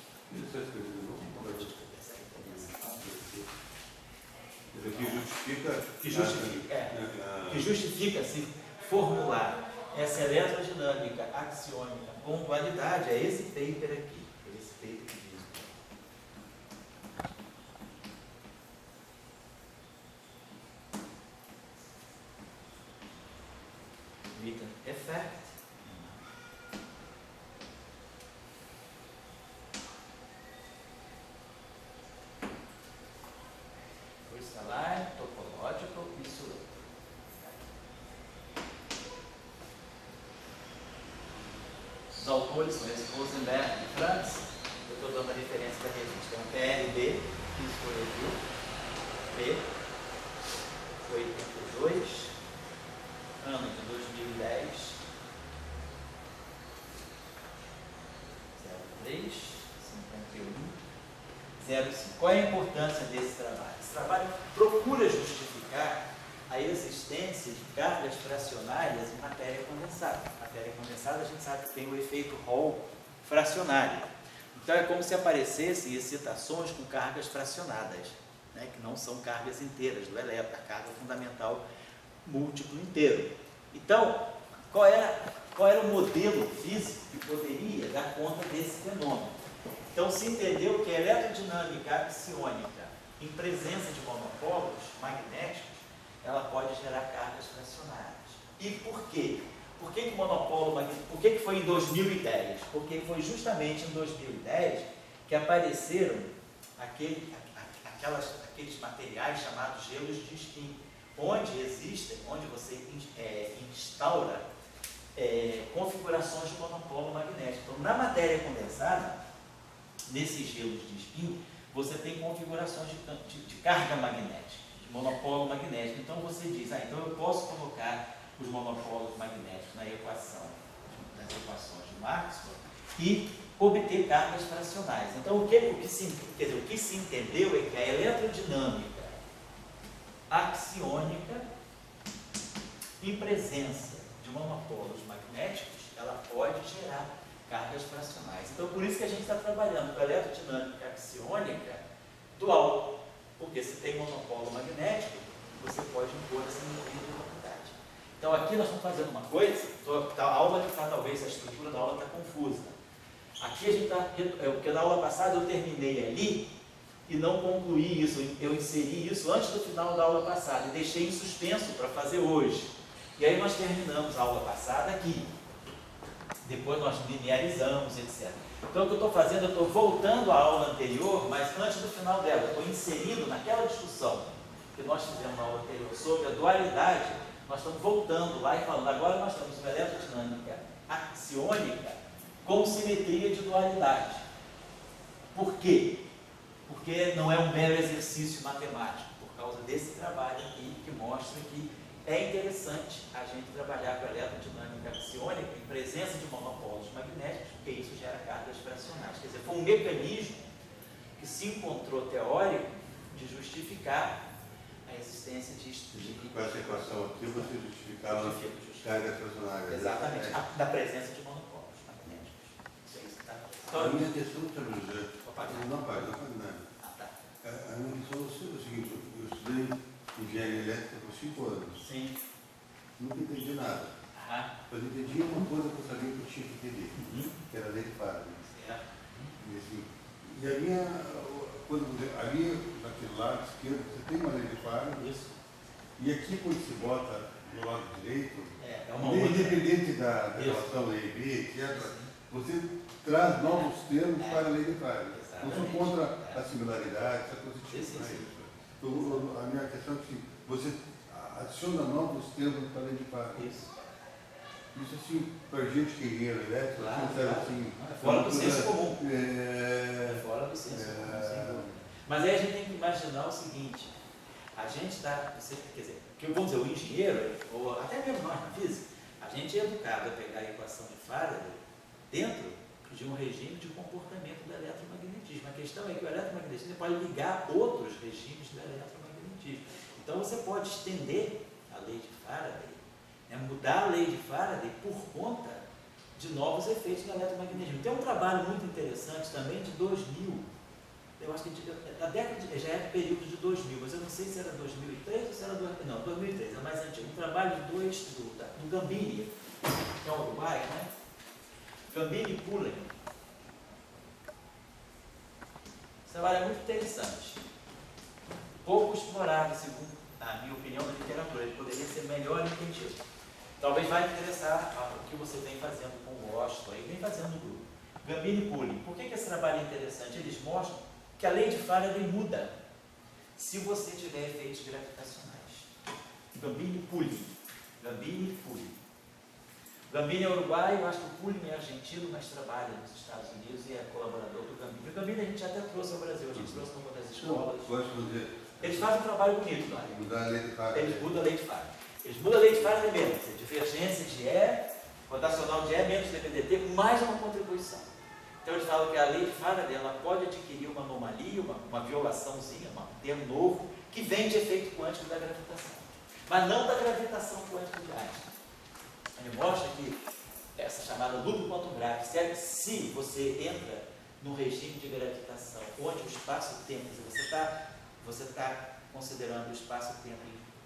Que justifica se formular essa eletrodinâmica axiônica com dualidade, é esse paper aqui, esse paper que diz. Witten effect. Crystalline, topological e Sorolla. Os autores são esses, Rosenberg e Franz. Eu estou dando a referência da revista. Então, PRB, Physical Review, B, foi 82, ano de 2010, 03, 51, 05. Qual é a importância desse trabalho? Esse trabalho procura justificar a existência de cargas fracionárias em matéria condensada. Matéria condensada, a gente sabe que tem o efeito Hall fracionário. Então, é como se aparecessem excitações com cargas fracionadas, né, que não são cargas inteiras do elétron, a carga fundamental múltiplo inteiro. Então, qual era o modelo físico que poderia dar conta desse fenômeno? Então, se entendeu que a eletrodinâmica axiônica, em presença de monopolos magnéticos, ela pode gerar cargas fracionárias. E por quê? Por que o monopolo magnético? Por que foi em 2010? Porque foi justamente em 2010 que apareceram aqueles materiais chamados gelos de spin, onde você instaura configurações de monopolo magnético. Então, na matéria condensada, nesses gelos de spin, você tem configurações de carga magnética, de monopolo magnético. Então, você diz, então eu posso colocar os monopolos magnéticos nas equações de Maxwell e obter cargas fracionárias. Então, o que se entendeu é que a eletrodinâmica axiônica, em presença de monopolos magnéticos, ela pode gerar cargas fracionárias. Então, por isso que a gente está trabalhando com a eletrodinâmica axiônica dual, porque se tem monopolo magnético, você pode impor essa medida de propriedade. Então, aqui nós estamos fazendo uma coisa, a aula que está, talvez a estrutura da aula está confusa. Aqui a gente está, porque na aula passada eu terminei ali e não concluí isso, eu inseri isso antes do final da aula passada e deixei em suspenso para fazer hoje. E aí nós terminamos a aula passada aqui. Depois nós linearizamos, etc. Então, o que eu estou fazendo, eu estou voltando à aula anterior, mas antes do final dela. Eu estou inserindo naquela discussão que porque nós fizemos uma aula anterior sobre a dualidade, nós estamos voltando lá e falando, agora nós temos uma eletrodinâmica axiônica com simetria de dualidade. Por quê? Porque não é um mero exercício matemático, por causa desse trabalho aqui que mostra que é interessante a gente trabalhar com a eletrodinâmica axiônica em presença de monopolos magnéticos, porque isso gera cargas fracionárias. Quer dizer, foi um mecanismo que se encontrou teórico de justificar a existência de... Com essa equação aqui, você justificava as cargas fracionárias. Exatamente, da presença de monopolos magnéticos. Isso é isso que está... A minha questão, Sr. José, Opa, não faz nada. tá. A minha questão é o seguinte, eu estudei engenharia elétrica por 5 anos. Sim. Nunca entendi nada. Mas entendi uma coisa que eu sabia que eu tinha que entender, que era a lei de Faraday. Certo. E a minha, ali, naquele lado esquerdo, você tem uma lei de Faraday. Isso. E aqui, quando se bota no lado direito, É uma outra. independente da relação A e B, etc., você traz novos termos para a lei de Faraday. Não sou contra a similaridade, essa coisa tipo, Sim. não é isso. Então, a minha questão é que você adiciona novos termos para a lei de Faraday. Isso assim, para gente que é engenheiro elétrico, Claro, assim, claro. assim, É fora do senso comum. É fora do senso comum, sem dúvida. Mas aí a gente tem que imaginar o seguinte, a gente está, quer dizer, que vamos dizer, o engenheiro, ou até mesmo nós na física, a gente é educado a pegar a equação de Faraday dentro de um regime de comportamento do eletromagnetismo. A questão é que o eletromagnetismo pode ligar outros regimes do eletromagnetismo. Então você pode estender a lei de Faraday, mudar a lei de Faraday por conta de novos efeitos do eletromagnetismo. Tem um trabalho muito interessante também de 2000, eu acho que da década já é do período de 2000, mas eu não sei se era 2003 ou se era 2003, é mais antigo. Um trabalho de do Gambini, que é o Uruguai, né? Gambini e Pullen. Esse trabalho é muito interessante. Pouco explorado, segundo a minha opinião, na literatura. Ele poderia ser melhor entendido. Talvez vai interessar o que você vem fazendo com o Washington, e vem fazendo no grupo. Gambini e Pullen. Por que esse trabalho é interessante? Eles mostram que a lei de Faraday muda se você tiver efeitos gravitacionais. Gambini e Pullen. Gambini e Pullen. Gambini é uruguaio, eu acho que o Pullen é argentino, mas trabalha nos Estados Unidos e é colaborador do Gambini. O Gambini a gente até trouxe ao Brasil, a gente trouxe numa das escolas. Eles fazem um trabalho bonito lá. Mudar a lei de Faraday. Eles mudam a lei de Faraday. Eles mudam a lei de Faraday mesmo. Divergência de E, rotacional de E menos dPdt, mais uma contribuição. Então eles falam que a lei de Faraday ela pode adquirir uma anomalia, uma violaçãozinha, um termo novo, que vem de efeito quântico da gravitação. Mas não da gravitação quântica de Einstein. Ele mostra que essa chamada loop quantum gráfico, se você entra no regime de gravitação, onde o espaço-tempo, você está considerando o espaço-tempo,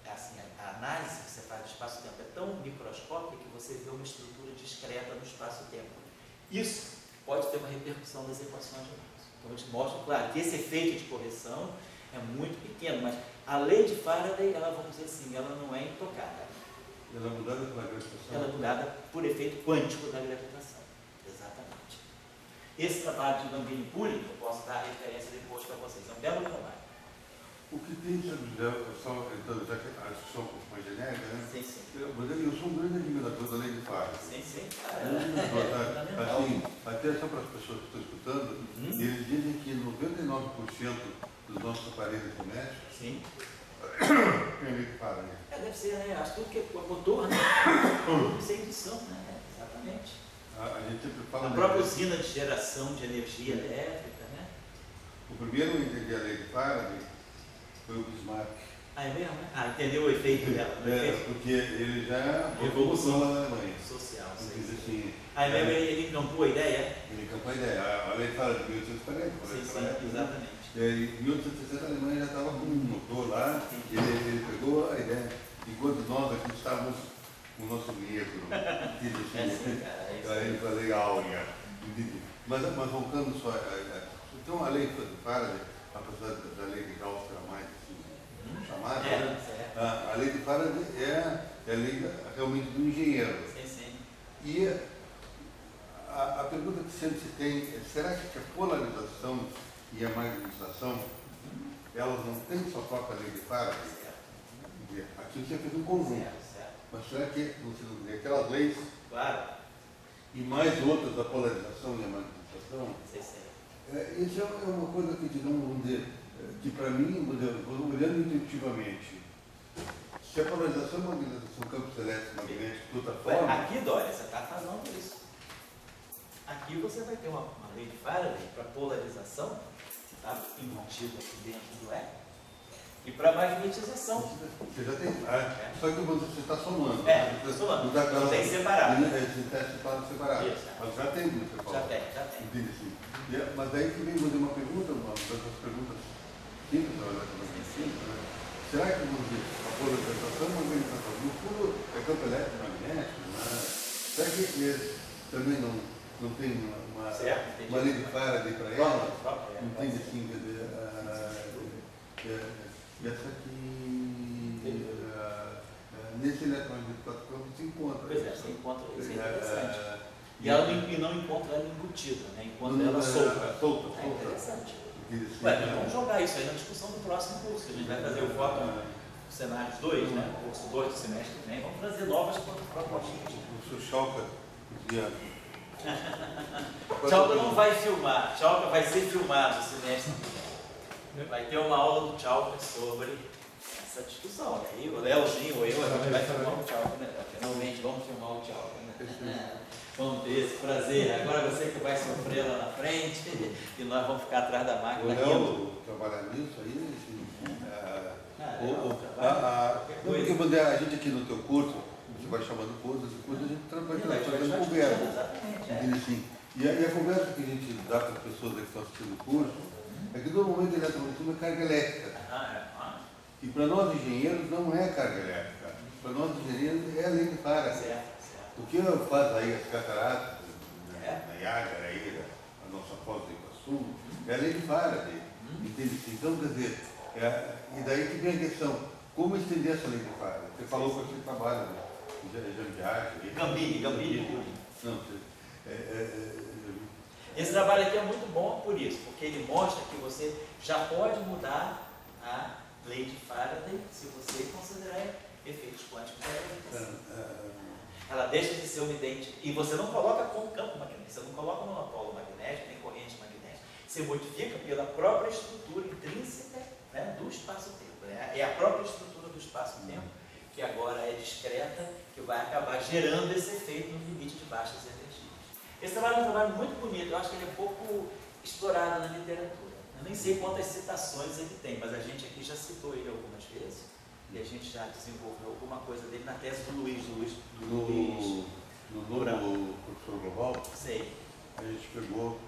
assim, a análise que você faz do espaço-tempo é tão microscópica que você vê uma estrutura discreta no espaço-tempo. Isso pode ter uma repercussão das equações de Maxwell. Então, eles mostram, claro, que esse efeito de correção é muito pequeno, mas a lei de Faraday, ela, vamos dizer assim, ela não é intocada. Ela é mudada pela gravitação? Ela é mudada por efeito quântico da gravitação. Exatamente. Esse trabalho de Gambini e Pullen, eu posso dar referência depois para vocês. É um belo trabalho. O que tem, só entrando já que a discussão foi genérica, né? Sim, sim. Eu sou um grande admirador da lei de Faraday. Sim, sim. Assim, até só para as pessoas que estão escutando, eles dizem que 99% dos nossos aparelhos domésticos tem a lei de Faraday. Deve ser, né? Acho que tudo que é motor, né? Sem indução, né? Exatamente. A gente sempre fala... A própria usina de geração de energia elétrica, né? O primeiro a entender a lei de Faraday foi o Bismarck. É mesmo, né? Entendeu o efeito dela? Porque ele já Revolução na Alemanha. Social. Assim, Mesmo ele encampou a ideia? Ele encampou a ideia. A lei fala de 1840. Sim, exatamente. Em 1860 a Alemanha já estava com um motor lá, ele pegou a ideia, enquanto nós aqui estávamos com o nosso negro. Ele foi legal, mas voltando só, então a lei de Faraday, apesar da lei de Gauss que era mais assim, chamada, a lei de Faraday é a lei realmente do engenheiro. Sim. E a pergunta que sempre se tem é, será que a polarização e a magnetização, elas não têm sua própria lei de Faraday? Aqui você fez um conjunto. Certo. Mas será que você não vê aquelas leis Claro. e mais outras, a polarização e a manifestação? Sei. Isso é uma coisa que, vamos dizer, que para mim, olhando intuitivamente, se a polarização e a magnetização são campos elétricos magnéticos de outra forma... Aqui, Dória, você está falando isso. Aqui você vai ter uma lei de Faraday para polarização, que está embutido aqui dentro do E, e para magnetização. Você já tem. Só que você está somando. Somando. Não tem separado. Você está separado. Isso, Mas já tem, você fala. Já tem. Entendi, sim. Mas daí que vem uma pergunta, uma das perguntas simples, na verdade, né? Será que a polarização e a magnetização, no fundo, é campo elétrico magnético? Será que também não tem uma lei de Faraday para ela? Entende assim, quer dizer, essa aqui, nesse eletromagnetismo de 4 campos se encontra. Pois é, você encontra, isso é interessante. E ela não encontra ela embutida, né? Encontra ela solta. É interessante. Vamos jogar isso aí na discussão do próximo curso, que a gente vai fazer o foco no cenários 2, né? O curso 2 do semestre que vem, vamos trazer novas propostas. O professor Chalca dizia... Chalca não vai filmar, Chalca vai ser filmado no semestre. Vai ter uma aula do Chalca sobre essa discussão. Aí o Leozinho ou eu, a gente vai filmar o Chalca, né? Finalmente vamos filmar o Chalca, né? Vamos ter esse prazer. Agora você que vai sofrer lá na frente e nós vamos ficar atrás da máquina. O Léo trabalha nisso aí? Porque a gente aqui no teu curso, você vai chamando coisas, depois a gente vai trazendo conversa. Assim. E a conversa que a gente dá para as pessoas que estão assistindo o curso é que normalmente eletromagnetismo é carga elétrica. E para nós engenheiros não é carga elétrica. Para nós engenheiros é a lei de Faraday. O que faz aí as cataratas, na Niágara, aí, a nossa foz do Iguaçu, é a lei de Faraday. Entende? Então, quer dizer, e daí que vem a questão, como estender essa lei de Faraday? Você falou que você trabalha em Jandarte. Gambini. Não, esse trabalho aqui é muito bom por isso, porque ele mostra que você já pode mudar a lei de Faraday se você considerar efeitos quânticos da gravitação. Ela deixa de ser uma idêntica. E você não coloca como campo magnético, você não coloca monopolo magnético, nem corrente magnética. Você modifica pela própria estrutura intrínseca, né, do espaço-tempo. É a própria estrutura do espaço-tempo, que agora é discreta, que vai acabar gerando esse efeito no limite de baixas energias. Esse trabalho é um trabalho muito bonito, eu acho que ele é pouco explorado na literatura. Eu nem sei quantas citações ele tem, mas a gente aqui já citou ele algumas vezes. E a gente já desenvolveu alguma coisa dele na tese do Luiz. No novo professor global, sei. A gente pegou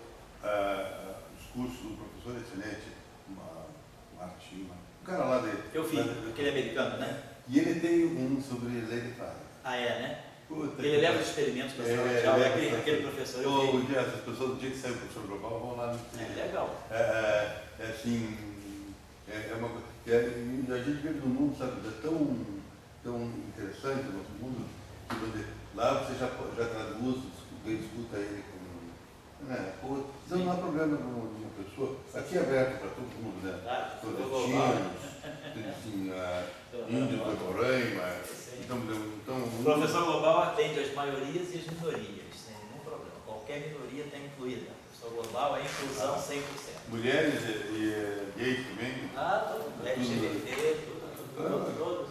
os cursos do professor excelente, um cara lá dele. Eu vi, aquele americano, né? E ele tem um sobre lei de Faraday. Né? Ele leva os experimentos para a sala de aula, aquele professor. Essas pessoas, no dia que sai o professor global, vão lá no... legal. Uma coisa. E a gente vive num mundo, sabe, tão interessante o nosso mundo, que lá você já traduz, escuta ele como. Não há problema de uma pessoa. Aqui é aberto para todo mundo, né? Nordestinos, índios do Roraima. Então, o professor global atende as maiorias e as minorias, sem nenhum problema. Qualquer minoria tem incluída. O professor global é inclusão 100%. Mulheres e gays também? LGBT,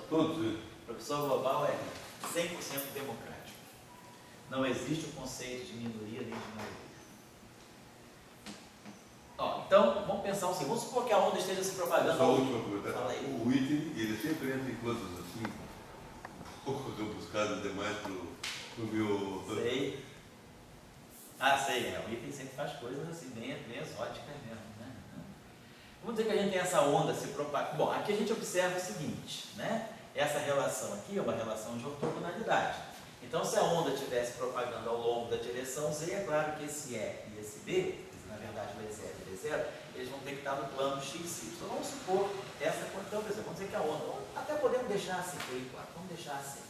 todos. O professor global é 100% democrático. Não existe o conceito de minoria nem de maioria. Então, vamos pensar assim, vamos supor que a onda esteja se propagando. Só a última coisa. Fala aí. O Whitney, ele sempre entra em coisas assim, um pouco rebuscadas demais pro meu... Sei. Sei. O Whitney sempre faz coisas assim, bem exóticas mesmo, né? Vamos dizer que a gente tem essa onda se propagando. Bom, aqui a gente observa o seguinte, né? Essa relação aqui é uma relação de ortogonalidade. Então, se a onda estivesse propagando ao longo da direção Z, é claro que esse E e esse B, na verdade o E0 e o B0, eles vão ter que estar no plano XY. Então, vamos supor essa condição, por exemplo, vamos dizer que a onda, até podemos deixar assim, por enquanto, vamos deixar assim.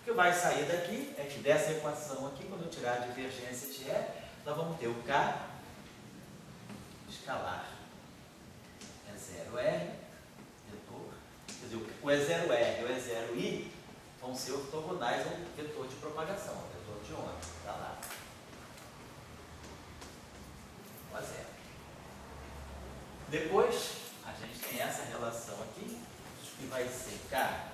O que vai sair daqui é que dessa equação aqui, quando eu tirar a divergência de E, nós vamos ter o K escalar. É 0R, vetor, Quer dizer, o E0R e o E0I vão ser ortogonais ao vetor de propagação, ao vetor de onda. Está lá. 1 a 0. Depois, a gente tem essa relação aqui, que vai ser K.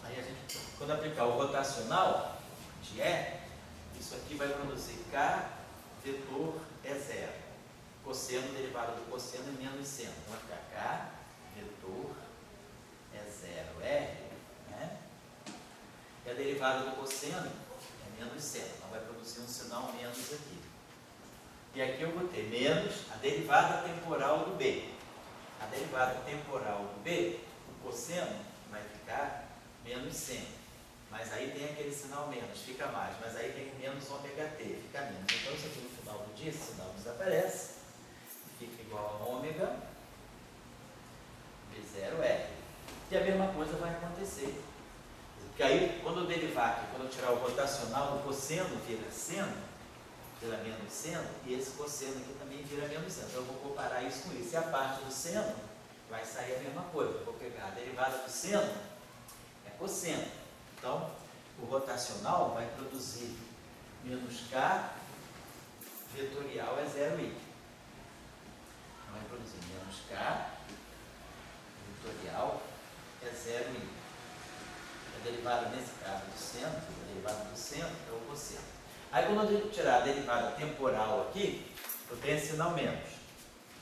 Aí a gente, quando aplicar o rotacional de E, isso aqui vai produzir K vetor E0. Cosseno derivado do cosseno é menos seno. Então vai ficar K vetor E0R, né? E a derivada do cosseno é menos seno. Então vai produzir um sinal menos aqui. E aqui eu vou ter menos a derivada temporal do B. A derivada temporal do B, o cosseno, vai ficar menos seno. Mas aí tem aquele sinal menos, fica mais. Mas aí tem menos ômega t, fica menos. Então isso aqui no final do dia, esse sinal desaparece. Fica igual a ômega B0R. E a mesma coisa vai acontecer. Porque aí, quando eu derivar aqui, quando eu tirar o rotacional, o cosseno vira seno, vira menos seno, e esse cosseno aqui também vira menos seno. Então eu vou comparar isso com isso. E a parte do seno vai sair a mesma coisa. Eu vou pegar a derivada do seno, é cosseno. Então, o rotacional vai produzir menos K vetorial é 0i. Vai produzir menos K vetorial é 0i. A derivada, nesse caso, do seno, a derivada do seno é o cosseno. Aí, quando eu tirar a derivada temporal aqui, eu tenho esse sinal menos.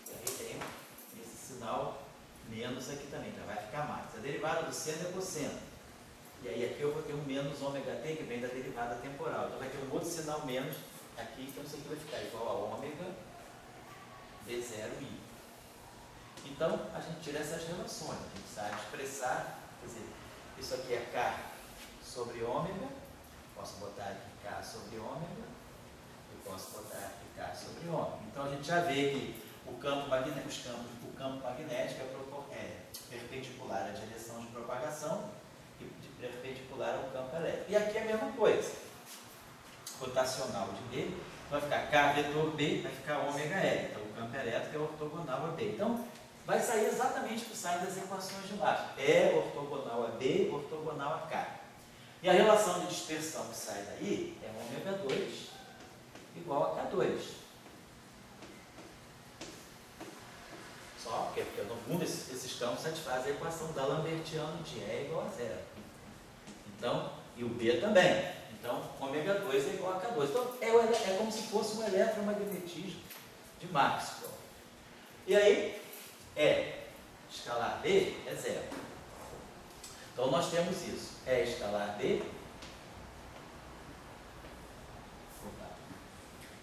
E aí tem esse sinal menos aqui também, então vai ficar mais. A derivada do seno é cosseno. E aí aqui eu vou ter um menos ômega t que vem da derivada temporal. Então vai ter um outro sinal menos aqui, então isso aqui vai ficar igual a ômega B0i. Então a gente tira essas relações, a gente sabe expressar, quer dizer, isso aqui é K sobre ômega, posso botar aqui K sobre ômega, e posso botar aqui K sobre ômega. Então a gente já vê que o campo magnético é perpendicular à direção de propagação, perpendicular ao campo elétrico. E aqui é a mesma coisa. Rotacional de B vai ficar K vetor B, vai ficar ômega L. Então o campo elétrico é ortogonal a B. Então vai sair exatamente o que sai das equações de baixo. É ortogonal a B, ortogonal a K. E a relação de dispersão que sai daí é ômega 2 igual a K2. Só porque no fundo esses campos satisfazem a equação da Lambertiano de E igual a 0. Então, e o B também. Então, ômega 2 é igual a K2. Então, é como se fosse um eletromagnetismo de Maxwell. E aí, E escalar B é 0. Então, nós temos isso. E escalar B.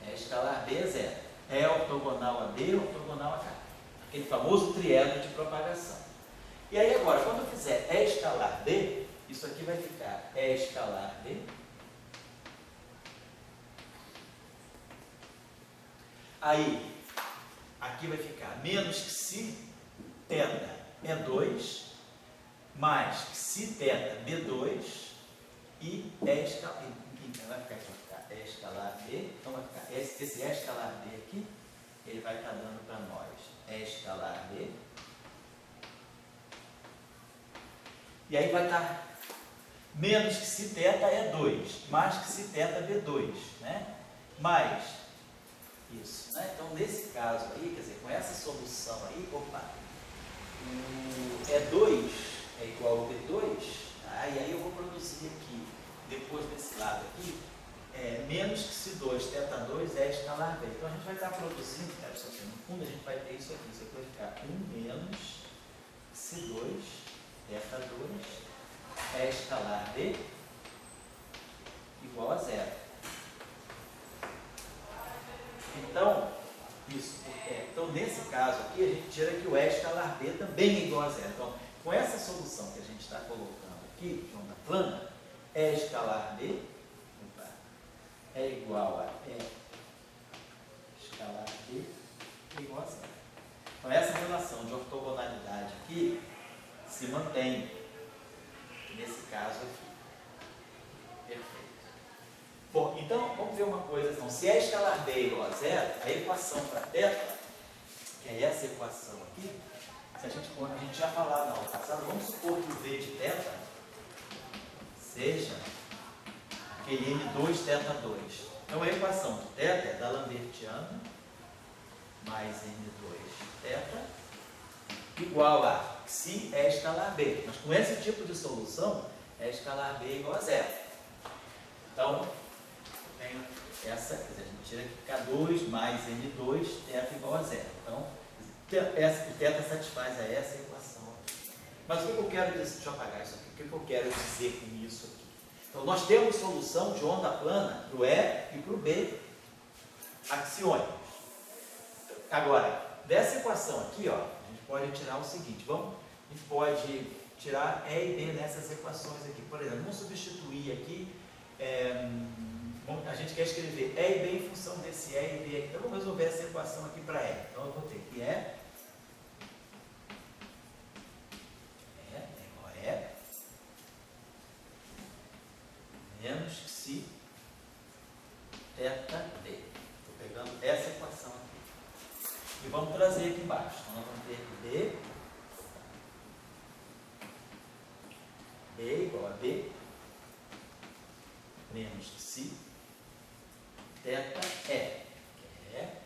E escalar B é 0. E ortogonal a B, ortogonal a K. Aquele famoso triângulo de propagação. E aí, agora, quando eu fizer E escalar B, isso aqui vai ficar E escalar B. Aí, aqui vai ficar menos que si teta E2, mais que si teta B2 e E escalar B. Então, vai ficar E escalar B. Então, vai ficar esse E escalar B aqui, ele vai estar dando para nós E escalar B. E aí vai estar menos que si teta é 2, mais que si teta B2, né? Mais isso, né? Então, nesse caso aí, quer dizer, com essa solução aí, opa, o E2 é igual ao B2, tá? E aí eu vou produzir aqui, depois desse lado aqui, menos que si 2, teta 2 é escalar B. Então, a gente vai estar produzindo, cara, isso aqui, no fundo a gente vai ter isso aqui vai ficar 1 menos si 2, teta 2, é escalar B igual a 0. Então, isso. Então, nesse caso aqui, a gente tira que o E escalar B também é igual a 0. Então, com essa solução que a gente está colocando aqui, de onda plana, E escalar B é igual a E escalar B igual a 0. Então, essa relação de ortogonalidade aqui se mantém nesse caso aqui. Perfeito. Bom, então, vamos ver uma coisa. Então, se E escalar B é igual a 0, a equação para θ, que é essa equação aqui, Se a gente tinha falado na aula passada, vamos supor que o V de θ seja aquele M2 θ2. Então a equação de θ é D'Alembertiana mais M2 θ igual a Xi é escalar B. Mas com esse tipo de solução, é escalar B igual a zero. Então, tem essa, quer dizer, a gente tira aqui K2 mais M2 θ igual a zero. Então, o θ satisfaz a essa equação aqui. Mas o que eu quero dizer? Deixa eu apagar isso aqui. O que eu quero dizer com isso aqui? Então, nós temos solução de onda plana para o E e para o B axiônicos. Agora, dessa equação aqui, ó, a gente pode tirar o seguinte. A gente pode tirar E e B nessas equações aqui. Por exemplo, vamos substituir aqui. A gente quer escrever E e B em função desse E e B aqui. Então, vamos resolver essa equação aqui para E. Então, eu vou ter que E igual a E menos Xi θ D. Estou pegando essa equação aqui. E vamos trazer aqui embaixo. Então, nós vamos ter que B igual a B menos Xi θ E, que é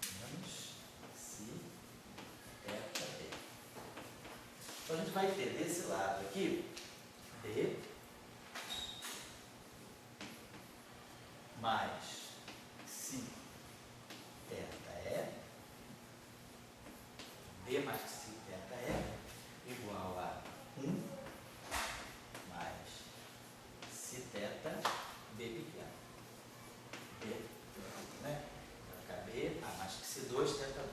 menos Xi θ D. Então a gente vai ter desse lado aqui D mais Xi θ E, D mais Xi θ E igual a 1 mais Xi θ B pequeno. B, né? Vai ficar B, mais que C2, θ2, perdão.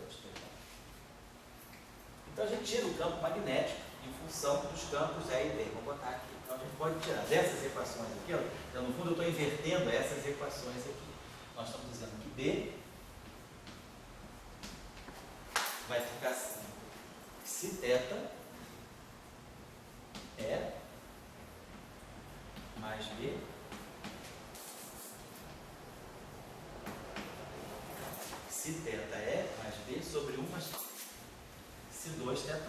Então a gente tira o campo magnético em função dos campos E e B. Vou botar aqui. Então a gente pode tirar dessas equações aqui, ó. Então no fundo eu estou invertendo essas equações aqui. Nós estamos dizendo que B vai ficar assim. Xi θ E mais B Xi θ E mais B sobre 1 mais Xi2 θ2.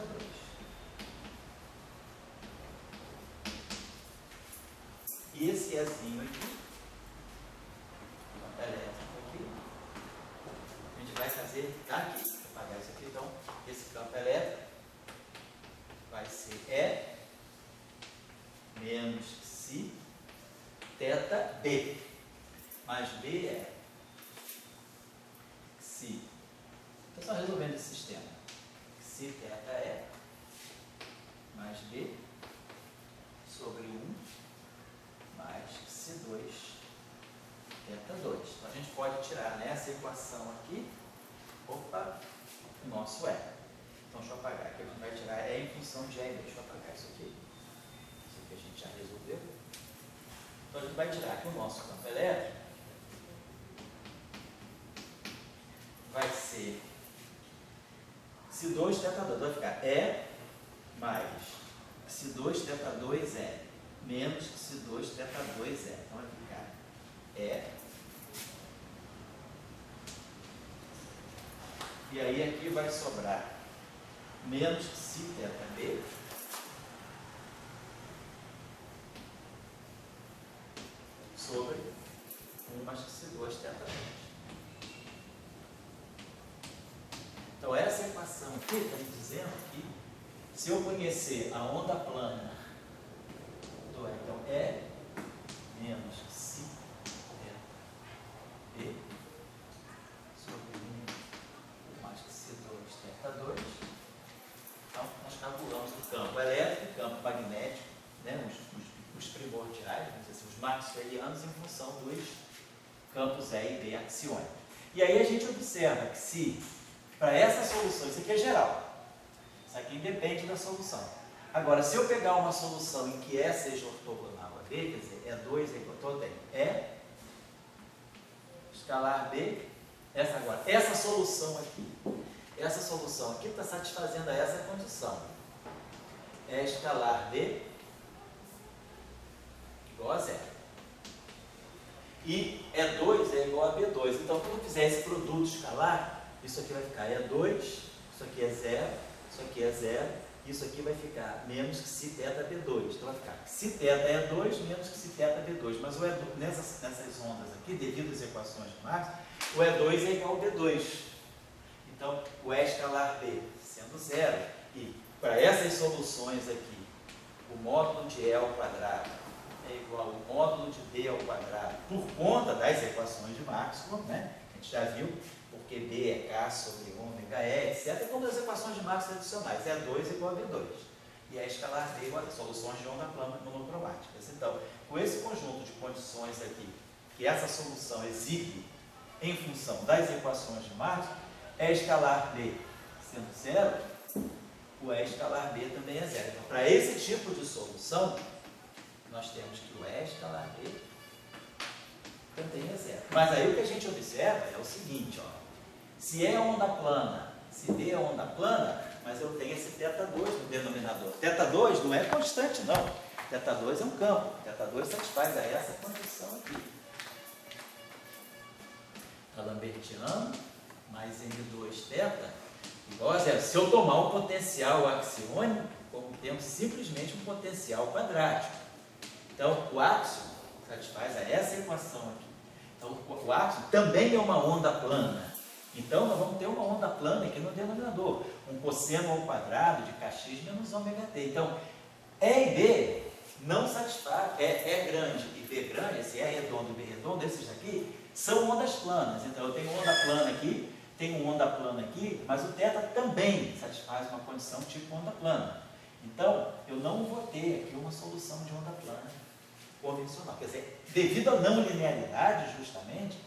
E esse Ezinho aqui, campo elétrico aqui, a gente vai fazer aqui. Vou apagar isso aqui. Então, esse campo elétrico vai ser E menos Xi θ B. Mais B é Xi. Então, só resolvendo esse sistema. Xi θ E mais B sobre 1 mais Xi2 θ2. Então, a gente pode tirar nessa equação aqui, opa, o nosso E. Então, deixa eu apagar aqui. A gente vai tirar E em função de E e B. Deixa eu apagar isso aqui. Isso aqui a gente já resolveu. Então, a gente vai tirar aqui o nosso campo elétrico. Vai ser Xi2 θ2. Vai ficar E mais Xi2 θ2 E menos Xi2 θ2 E. Então, vai ficar E. E aí aqui vai sobrar menos Xi θ B sobre 1 mais Xi2 θ2. Então essa equação aqui está me dizendo que se eu conhecer a onda plana do E, então E menos Xi θ B sobre 1 mais Xi2 θ2. Então, nós calculamos o campo elétrico, o campo magnético, né, os primordiais, vamos dizer assim, os maxwellianos, em função dos campos E e B axiônicos. E aí a gente observa que se, para essa solução, isso aqui é geral, isso aqui independe da solução. Agora, se eu pegar uma solução em que E seja ortogonal a B, quer dizer, E2 é igual, então eu tenho E escalar B, essa solução aqui está satisfazendo a essa condição. E escalar B igual a zero. E E2 é igual a B2. Então, quando eu fizer esse produto escalar, isso aqui vai ficar E2 Isso aqui é 0, isso aqui é 0, isso aqui vai ficar menos que se θ B2. Então vai ficar se θ é 2, menos que se θ B2. Mas nessas ondas aqui, devido às equações de Marx, o E2 é igual ao B2. Então, o E escalar B sendo 0, e para essas soluções aqui, o módulo de E ao quadrado é igual ao módulo de D ao quadrado, por conta das equações de Maxwell, né? A gente já viu, porque B é K sobre ômega E, etc. Como as equações de Maxwell tradicionais, E2 igual a B2. E E escalar B igual a soluções de onda plana monocromáticas. Então, com esse conjunto de condições aqui, que essa solução exibe em função das equações de Maxwell, E escalar B sendo 0, o E escalar B também é 0. Então, para esse tipo de solução, nós temos que o E escalar B também é 0. Mas aí o que a gente observa é o seguinte, ó, se é onda plana, se B é onda plana, mas eu tenho esse θ2 no denominador. θ2 não é constante, não. θ2 é um campo. θ2 satisfaz a essa condição aqui. Está lambertiano mais M2θ igual a 0. Se eu tomar um potencial axiônico, como temos simplesmente um potencial quadrático. Então, o áxio satisfaz a essa equação aqui. Então, o áxio também é uma onda plana. Então, nós vamos ter uma onda plana aqui no denominador. Um cosseno ao quadrado de kx menos ômega t. Então, E e B não satisfaz, é grande e B grande, esse é redondo e B redondo, esses daqui são ondas planas. Então, eu tenho onda plana aqui, tenho onda plana aqui, mas o θ também satisfaz uma condição tipo onda plana. Então, eu não vou ter aqui uma solução de onda plana convencional. Quer dizer, devido à não linearidade, justamente,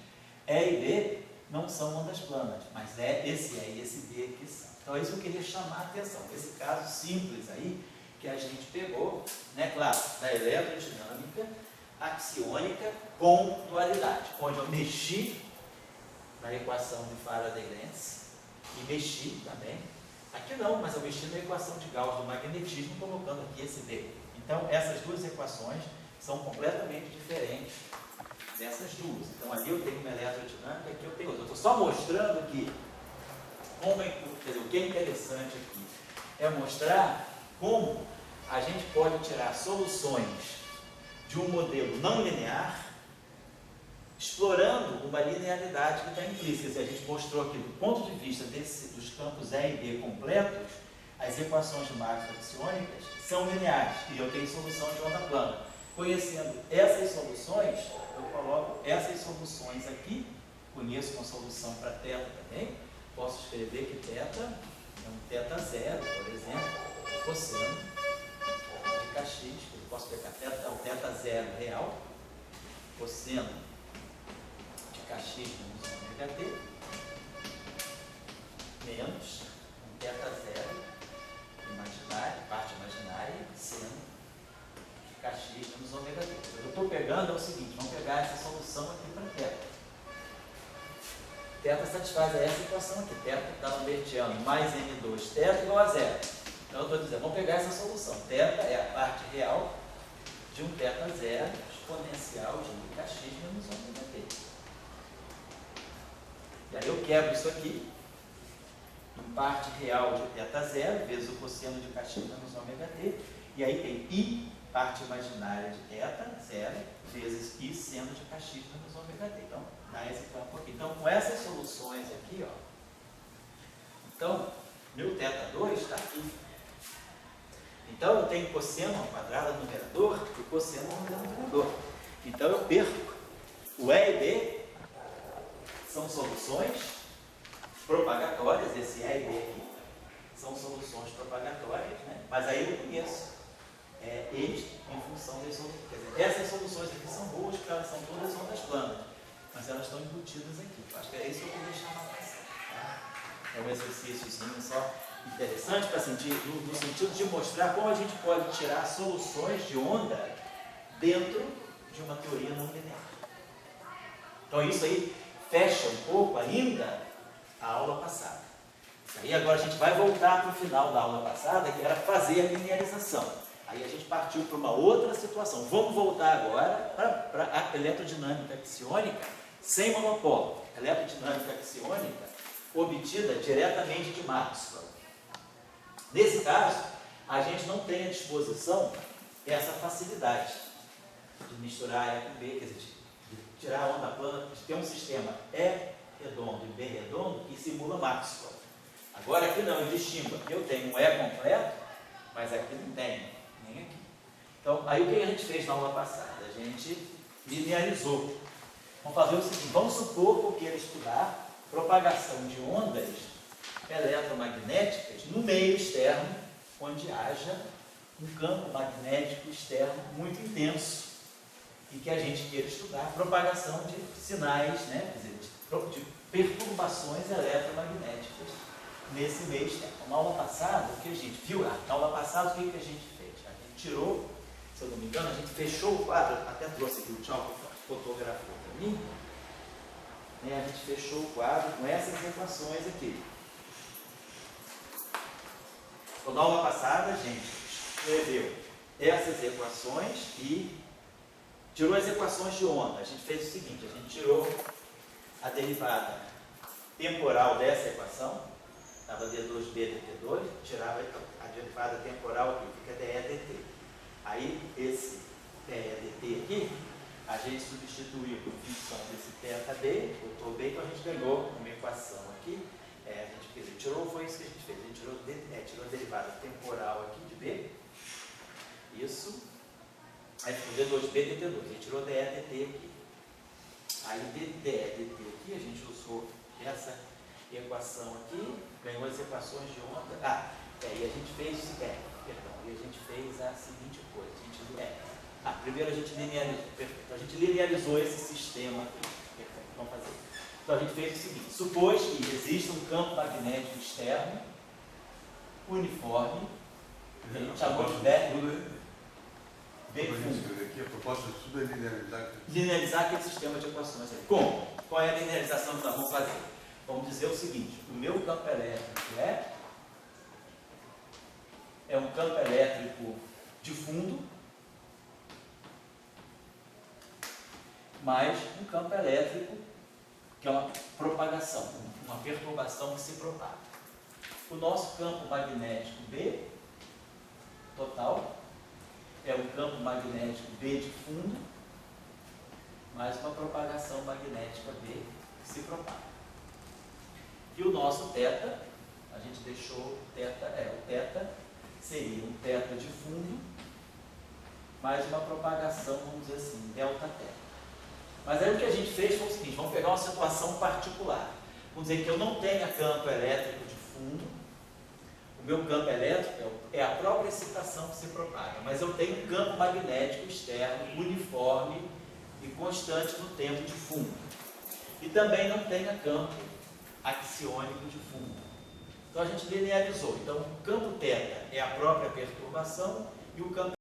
E e B não são ondas planas, mas esse E e esse B aqui são. Então, é isso que eu queria chamar a atenção. Esse caso simples aí, que a gente pegou, né, claro, da eletrodinâmica axiônica com dualidade, onde eu mexi na equação de Faraday-Lenz e mexi também, aqui não, mas eu mexi na equação de Gauss do magnetismo, colocando aqui esse B. Então, essas duas equações são completamente diferentes dessas duas. Então, ali eu tenho uma eletrodinâmica, aqui eu tenho outra. Eu estou só mostrando que, quer dizer, o que é interessante aqui é mostrar como a gente pode tirar soluções de um modelo não linear, explorando uma linearidade que está implícita. Se a gente mostrou aqui, do ponto de vista dos campos E e B completos, as equações de Maxwell axiônicas são lineares, e eu tenho solução de onda plana. Conhecendo essas soluções, eu coloco essas soluções aqui, conheço uma solução para θ também, posso escrever que θ é um θ0, por exemplo, cosseno de kx, eu posso pegar o θ0 real, cosseno de kx menos ômega t, menos um θ0 imaginário, parte imaginária, seno de kx menos ômega t. O que eu estou pegando é o seguinte, vamos pegar essa solução aqui para θ. θ satisfaz essa equação aqui, θ da lambertiano mais m2θ igual a 0. Então eu estou dizendo, vamos pegar essa solução. θ é a parte real de um θ0 exponencial de kx menos ômega t. E aí eu quebro isso aqui em parte real de θ0 vezes o cosseno de kx menos ômega t. E aí tem I, parte imaginária de θ0 vezes I seno de kx menos ômega t. Então, dá esse campo aqui. Então, com essas soluções aqui, ó, então, meu θ2 está aqui. Então, eu tenho cosseno ao quadrado no numerador e cosseno ao denominador. Então, eu perco. O E e B são soluções propagatórias, esse E e B aqui são soluções propagatórias, né? Mas aí eu conheço eles em função das soluções. Quer dizer, essas soluções aqui são boas, porque elas são todas ondas planas, mas elas estão embutidas aqui. Acho que é isso que eu queria chamar a atenção. É um exercíciozinho só interessante para sentir, no sentido de mostrar como a gente pode tirar soluções de onda dentro de uma teoria não linear. Então isso aí fecha um pouco ainda a aula passada. Isso aí agora a gente vai voltar para o final da aula passada, que era fazer a linearização. Aí a gente partiu para uma outra situação. Vamos voltar agora para a eletrodinâmica axiônica sem monopólio. A eletrodinâmica axiônica obtida diretamente de Maxwell. Nesse caso, a gente não tem à disposição essa facilidade de misturar E com B, quer dizer, de tirar a onda plana, de ter um sistema E redondo e B redondo que simula Maxwell. Agora aqui não, eu distingo. Aqui eu tenho um E completo, mas aqui não tem, nem aqui. Então, aí o que a gente fez na aula passada? A gente linearizou. Vamos fazer o seguinte, vamos supor que eu queira estudar propagação de ondas eletromagnéticas no meio externo, onde haja um campo magnético externo muito intenso e que a gente queira estudar propagação de sinais, né, quer dizer, de perturbações eletromagnéticas nesse meio externo. Na aula passada, o que a gente viu? Na aula passada, o que a gente fez? A gente tirou, se eu não me engano, a gente fechou o quadro, até trouxe aqui o tchau que fotografou para mim, né, a gente fechou o quadro com essas equações aqui. Então, na aula passada, a gente escreveu essas equações e tirou as equações de onda. A gente fez o seguinte, a gente tirou a derivada temporal dessa equação, estava D2B dt2, tirava a derivada temporal aqui, fica dE dt. Aí, esse dE dt aqui, a gente substituiu por função desse θB, botou B, então a gente ganhou uma equação aqui. A gente tirou, foi isso que a gente fez, a gente tirou a derivada temporal aqui de B, isso, aí ficou D2B dt2, a gente tirou dE dt aqui. Aí dE dt aqui, a gente usou essa equação aqui, ganhou as equações de onda, e a gente fez, e a gente fez a seguinte coisa, primeiro a gente linearizou esse sistema aqui, vamos fazer. Então a gente fez o seguinte, supôs que existe um campo magnético externo, uniforme, que a gente chamou de B fundo. Aqui, a proposta de tudo é linearizar aquele sistema de equações aí. Como? Qual é a linearização que nós vamos fazer? Vamos dizer o seguinte, o meu campo elétrico é um campo elétrico de fundo, mais um campo elétrico que é uma propagação, uma perturbação que se propaga. O nosso campo magnético B, total, é um campo magnético B de fundo, mais uma propagação magnética B que se propaga. E o nosso θ, a gente deixou o θ seria um θ de fundo, mais uma propagação, vamos dizer assim, ΔT. Mas aí o que a gente fez foi o seguinte, vamos pegar uma situação particular. Vamos dizer que eu não tenha campo elétrico de fundo, o meu campo elétrico é a própria excitação que se propaga, mas eu tenho um campo magnético externo, uniforme e constante no tempo de fundo. E também não tenha campo axiônico de fundo. Então a gente linearizou. Então o campo θ é a própria perturbação e o campo